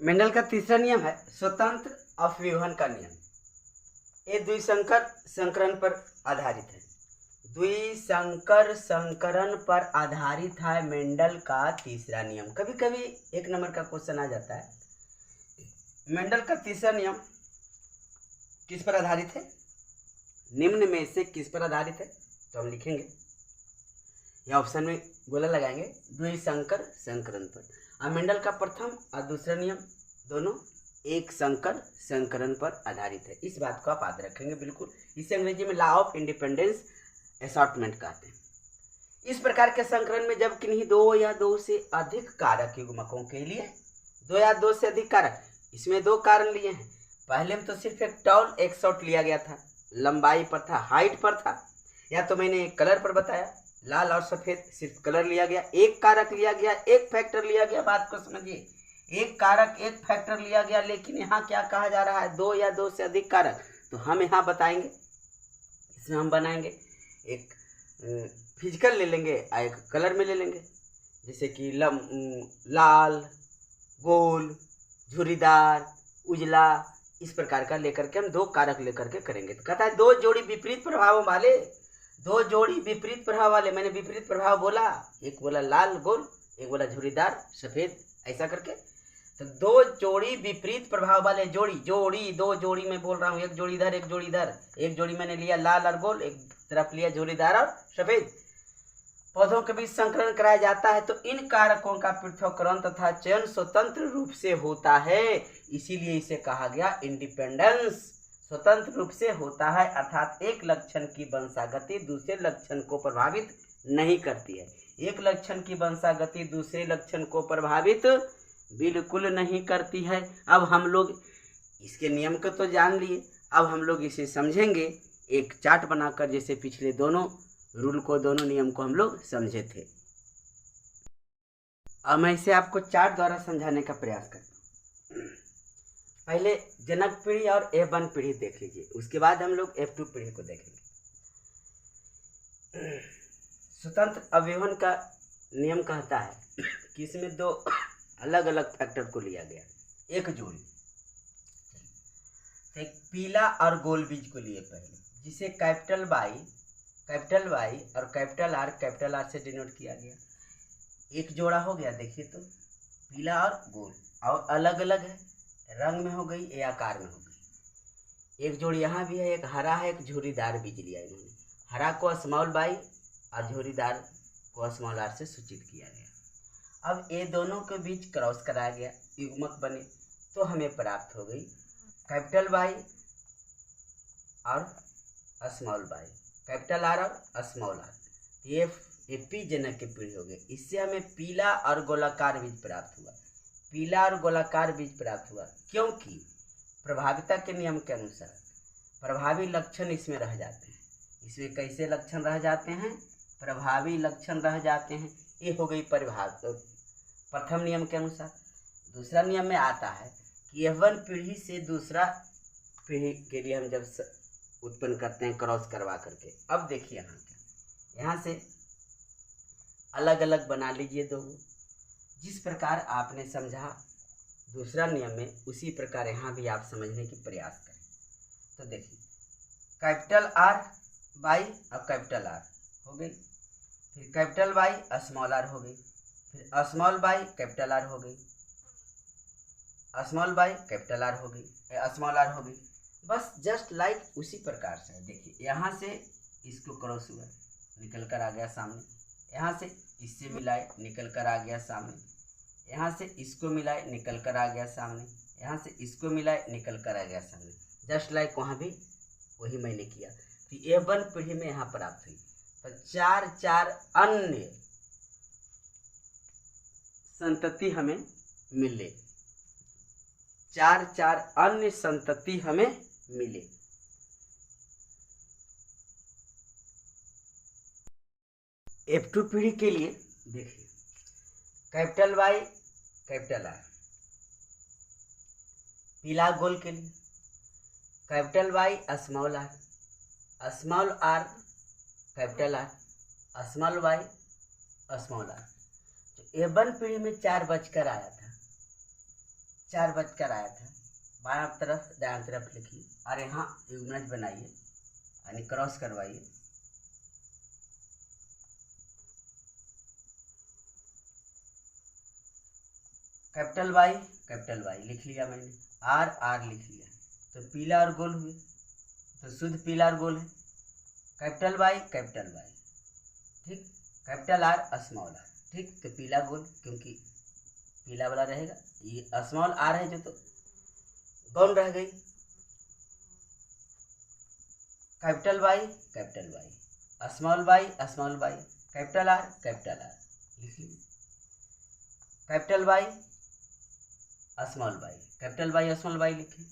मेंडल का तीसरा नियम है स्वतंत्र अपव्यूहन का नियम। ये द्विसंकर संकरण पर आधारित है। द्विसंकर संकरण पर आधारित है मेंडल का तीसरा नियम। कभी कभी 1 नंबर का क्वेश्चन आ जाता है, मेंडल का तीसरा नियम किस पर आधारित है, निम्न में से किस पर आधारित है? तो हम लिखेंगे या ऑप्शन में गोला लगाएंगे, द्विसंकर संकरण पर। और मेंडल का प्रथम और दूसरा नियम दोनों एक संकर संकरण पर आधारित है। इस बात को आप याद रखेंगे बिल्कुल। इसे अंग्रेजी में लॉ ऑफ इंडिपेंडेंस असॉर्टमेंट कहते हैं। इस प्रकार के संकरण में जब किन्हीं 2 या 2 से अधिक कारक युग्मकों के लिए 2 या 2 से अधिक कारक, इसमें 2 कारण लिए हैं। पहले में तो सिर्फ एक टॉल एक शॉर्ट लिया गया था, लंबाई पर था, हाइट पर था, या तो मैंने कलर पर बताया, लाल और सफेद, सिर्फ कलर लिया गया। एक कारक लिया गया, एक फैक्टर लिया गया। बात को समझिए, एक कारक एक फैक्टर लिया गया, लेकिन यहाँ क्या कहा जा रहा है, 2 या 2 से अधिक कारक। तो हम यहाँ बताएंगे, इसमें हम बनाएंगे एक फिजिकल ले लेंगे और एक कलर में ले लेंगे, जैसे कि लाल, गोल, झुर्रीदार, उजला, इस प्रकार का लेकर के हम 2 कारक लेकर के करेंगे। तो कहता है 2 जोड़ी विपरीत प्रभावों वाले, 2 जोड़ी विपरीत प्रभाव वाले, मैंने विपरीत प्रभाव बोला, एक बोला लाल गोल, एक बोला झुर्रीदार सफेद, ऐसा करके। तो 2 जोड़ी विपरीत प्रभाव वाले, जोड़ी 2 जोड़ी में बोल रहा हूँ, एक जोड़ी इधर एक जोड़ी इधर, एक जोड़ी मैंने लिया लाल और गोल, एक तरफ लिया झुर्रीदार और सफेद। पौधों के बीच संकरण कराया जाता है तो इन कारकों का पृथक्करण तथा चयन स्वतंत्र रूप से होता है, इसीलिए इसे कहा गया इंडिपेंडेंस। स्वतंत्र रूप से होता है, अर्थात एक लक्षण की वंशागति दूसरे लक्षण को प्रभावित नहीं करती है। एक लक्षण की वंशागति दूसरे लक्षण को प्रभावित बिल्कुल नहीं करती है। अब हम लोग इसके नियम को तो जान लिए, अब हम लोग इसे समझेंगे एक चार्ट बनाकर, जैसे पिछले दोनों रूल को, दोनों नियम को हम लोग समझे थे। अब मैं इसे आपको चार्ट द्वारा समझाने का प्रयास करता हूँ। पहले जनक पीढ़ी और F1 पीढ़ी देख लीजिए, उसके बाद हम लोग F2 पीढ़ी को देखेंगे। स्वतंत्र अपव्यूहन का नियम कहता है कि इसमें 2 अलग अलग फैक्टर को लिया गया, एक जोड़ी। एक पीला और गोल बीज को लिए पहले, जिसे कैपिटल वाई और कैपिटल आर से डिनोट किया गया। एक जोड़ा हो गया, देखिए तो पीला और गोल, और अलग अलग है, रंग में हो गई या आकार में हो गई। एक जोड़ी यहाँ भी है, एक हरा है, एक झुर्रीदार बीज लिया इन्होंने। हरा को स्मॉल बाई और झुर्रीदार को स्मॉल आर से सूचित किया गया। अब ये दोनों के बीच क्रॉस कराया गया, युग्मक बने, तो हमें प्राप्त हो गई कैपिटल वाई और स्मॉल वाई, कैपिटल आर और स्मॉल आर। ये पी जनक की पीढ़ी हो गई। इससे हमें पीला और गोलाकार बीज प्राप्त हुआ, पीला और गोलाकार बीज प्राप्त हुआ, क्योंकि प्रभाविता के नियम के अनुसार प्रभावी लक्षण इसमें रह जाते हैं। इसमें कैसे लक्षण रह जाते हैं, प्रभावी लक्षण रह जाते हैं। ये हो गई प्रथम नियम के अनुसार। दूसरा नियम में आता है कि F1 पीढ़ी से दूसरा पीढ़ी के लिए हम जब उत्पन्न करते हैं क्रॉस करवा करके। अब देखिए यहाँ से अलग अलग बना लीजिए 2। जिस प्रकार आपने समझा दूसरा नियम में, उसी प्रकार यहाँ भी आप समझने की प्रयास करें। तो देखिए कैपिटल आर बाई अब कैपिटल आर हो गई, फिर कैपिटल वाई स्मॉल आर हो गई, फिर स्मॉल वाई कैपिटल आर हो गई, स्मॉल वाई कैपिटल आर हो गई, स्मॉल आर हो गई। बस जस्ट लाइक उसी प्रकार से देखिए, यहाँ से इसको क्रॉस हुआ निकल कर आ गया सामने, यहाँ से इससे मिलाए निकल कर आ गया सामने, यहाँ से इसको मिलाए निकल कर आ गया सामने, यहाँ से इसको मिलाए निकल कर आ गया सामने। जस्ट लाइक वहाँ भी वही मैंने किया। तो A1 पीढ़ी में यहाँ प्राप्त हुई। तो चार चार अन्य संतति हमें मिले, चार चार अन्य संतति हमें मिले। F2 पीढ़ी के लिए देखिए, कैपिटल वाई कैपिटल आर, पीला गोल के लिए capital Y small R, small R capital R, small Y small R. तो A1 पीढ़ी में 4 बजकर आया था, 4 बजकर आया था। बायां तरफ दायां तरफ लिखिए और यहाँ युग्मज बनाइए यानी क्रॉस करवाइए। कैपिटल वाई लिख लिया मैंने, आर आर लिख लिया। तो पीला और गोल हुए, तो शुद्ध पीला और गोल है। कैपिटल वाई ठीक, कैपिटल आर स्मॉल आर ठीक। तो पीला गोल क्योंकि पीला वाला रहेगा, ये स्मॉल आर है जो तो गौन रह गई। Capital Y small Y capital R लिख लीजिए। कैपिटल वाई स्मॉल वाई लिखिए।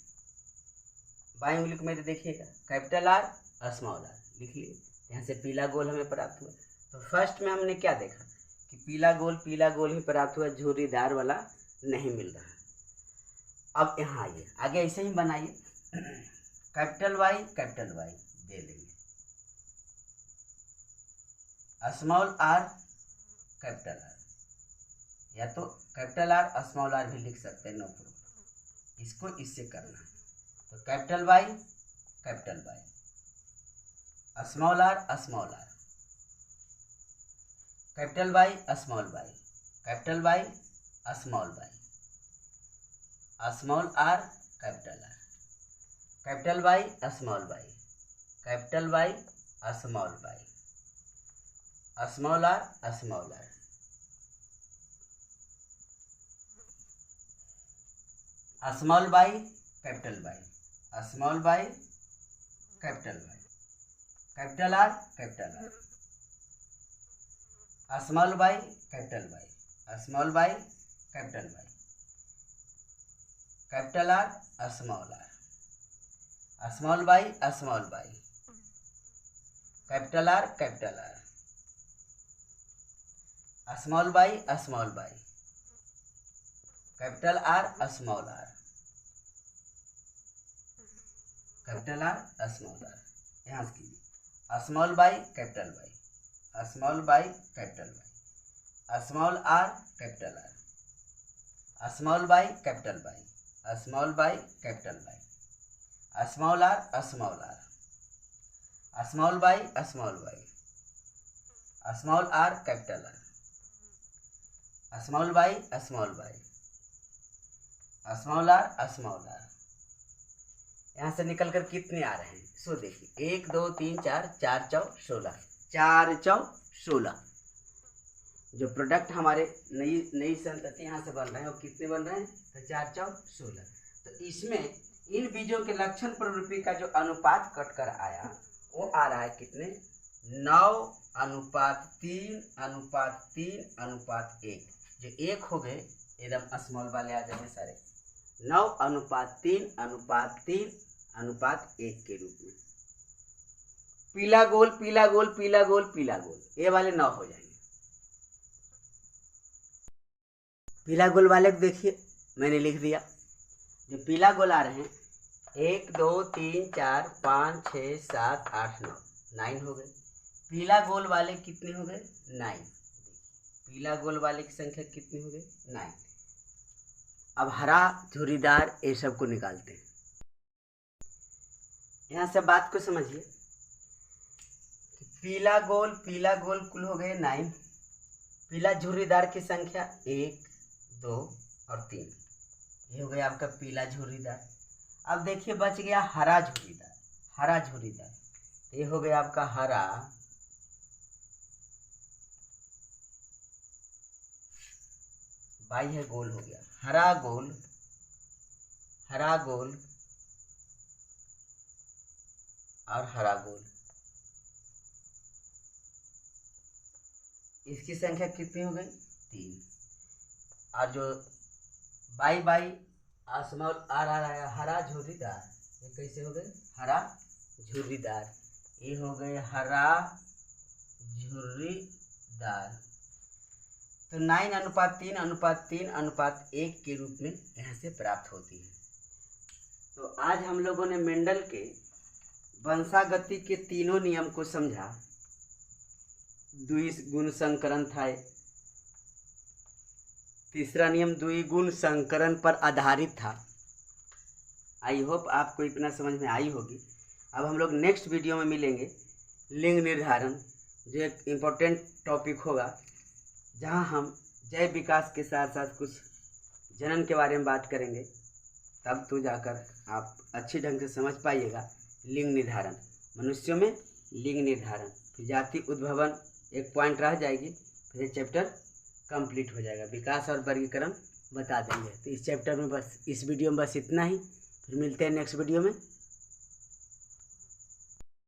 बाई उंगली को मेरे देखिएगा, कैपिटल आर स्मॉल आर लिख लिए। यहाँ से पीला गोल हमें प्राप्त हुआ। तो फर्स्ट में हमने क्या देखा कि पीला गोल ही प्राप्त हुआ, झुर्रीदार वाला नहीं मिल रहा। अब यहाँ आइए, आगे ऐसे ही बनाइए। कैपिटल वाई दे लेंगे, स्मॉल आर कैपिटल आर, या तो कैपिटल आर स्मॉल आर भी लिख सकते हैं, नो प्रॉब्लम। इसको इससे करना है। तो capital Y small R capital Y small Y capital Y small R capital R capital Y small Y capital Y small Y small R small Y capital Y capital R small Y capital Y small Y capital R small Y capital R small Y capital R small R. यहाँ से कीजिए, small Y capital Y small Y capital Y small R capital R small Y capital Y small Y capital Y small R small Y small R capital R small Y small R. यहाँ से निकल कर कितने आ रहे हैं सो देखिए, 1 2 3 4, 4 चौ 16, 4 चौ 16। जो प्रोडक्ट हमारे नई संतति यहाँ से बन रहे हैं वो कितने बन रहे हैं, तो 4 चौ 16। तो इसमें इन बीजों के लक्षण प्ररूपी का जो अनुपात कट कर आया वो आ रहा है कितने, 9:3:1। जो 1 हो गए एकदम स्मॉल वाले आ जाएंगे सारे, 9:3:1 के रूप में। पीला गोल ये वाले 9 हो जाएंगे। पीला गोल वाले को देखिए, मैंने लिख दिया। जो पीला गोल आ रहे हैं 1 2 3 4 5 6 7 8 9, 9 हो गए। पीला गोल वाले कितने हो गए, 9। पीला गोल वाले की संख्या कितनी हो गई, 9। अब हरा झुर्रीदार ये सब को निकालते हैं। यहाँ से बात को समझिए, पीला गोल कुल हो गए 9। पीला झुर्रीदार की संख्या 1, 2 और 3। ये हो गया आपका पीला झुर्रीदार। अब देखिए बच गया हरा झुर्रीदार। हरा झुर्रीदार ये हो गया आपका हरा, बाई है गोल हो गया, हरा गोल, हरा गोल और हरा गोल। इसकी संख्या कितनी हो गई? 3। और जो बाई बाई आसमान आ रहा है हरा झुर्रीदार, ये कैसे हो गए? हरा झुर्रीदार। ये हो गए हरा झुर्रीदार। तो 9:3:3:1 के रूप में यहाँ से प्राप्त होती है। तो आज हम लोगों ने मेंडल के वंशागति के तीनों नियम को समझा। द्विगुण संकरण था, तीसरा नियम द्विगुण संकरण पर आधारित था। आई होप आपको इतना समझ में आई होगी। अब हम लोग नेक्स्ट वीडियो में मिलेंगे लिंग निर्धारण, जो एक इम्पोर्टेंट टॉपिक होगा, जहां हम जैव विकास के साथ साथ कुछ जनन के बारे में बात करेंगे। तब तो जाकर आप अच्छी ढंग से समझ पाइएगा लिंग निर्धारण, मनुष्यों में लिंग निर्धारण। फिर जाति उद्भवन एक पॉइंट रह जाएगी, फिर चैप्टर कंप्लीट हो जाएगा। विकास और वर्गीकरण बता देंगे। तो इस चैप्टर में बस, इस वीडियो में बस इतना ही। फिर मिलते हैं नेक्स्ट वीडियो में।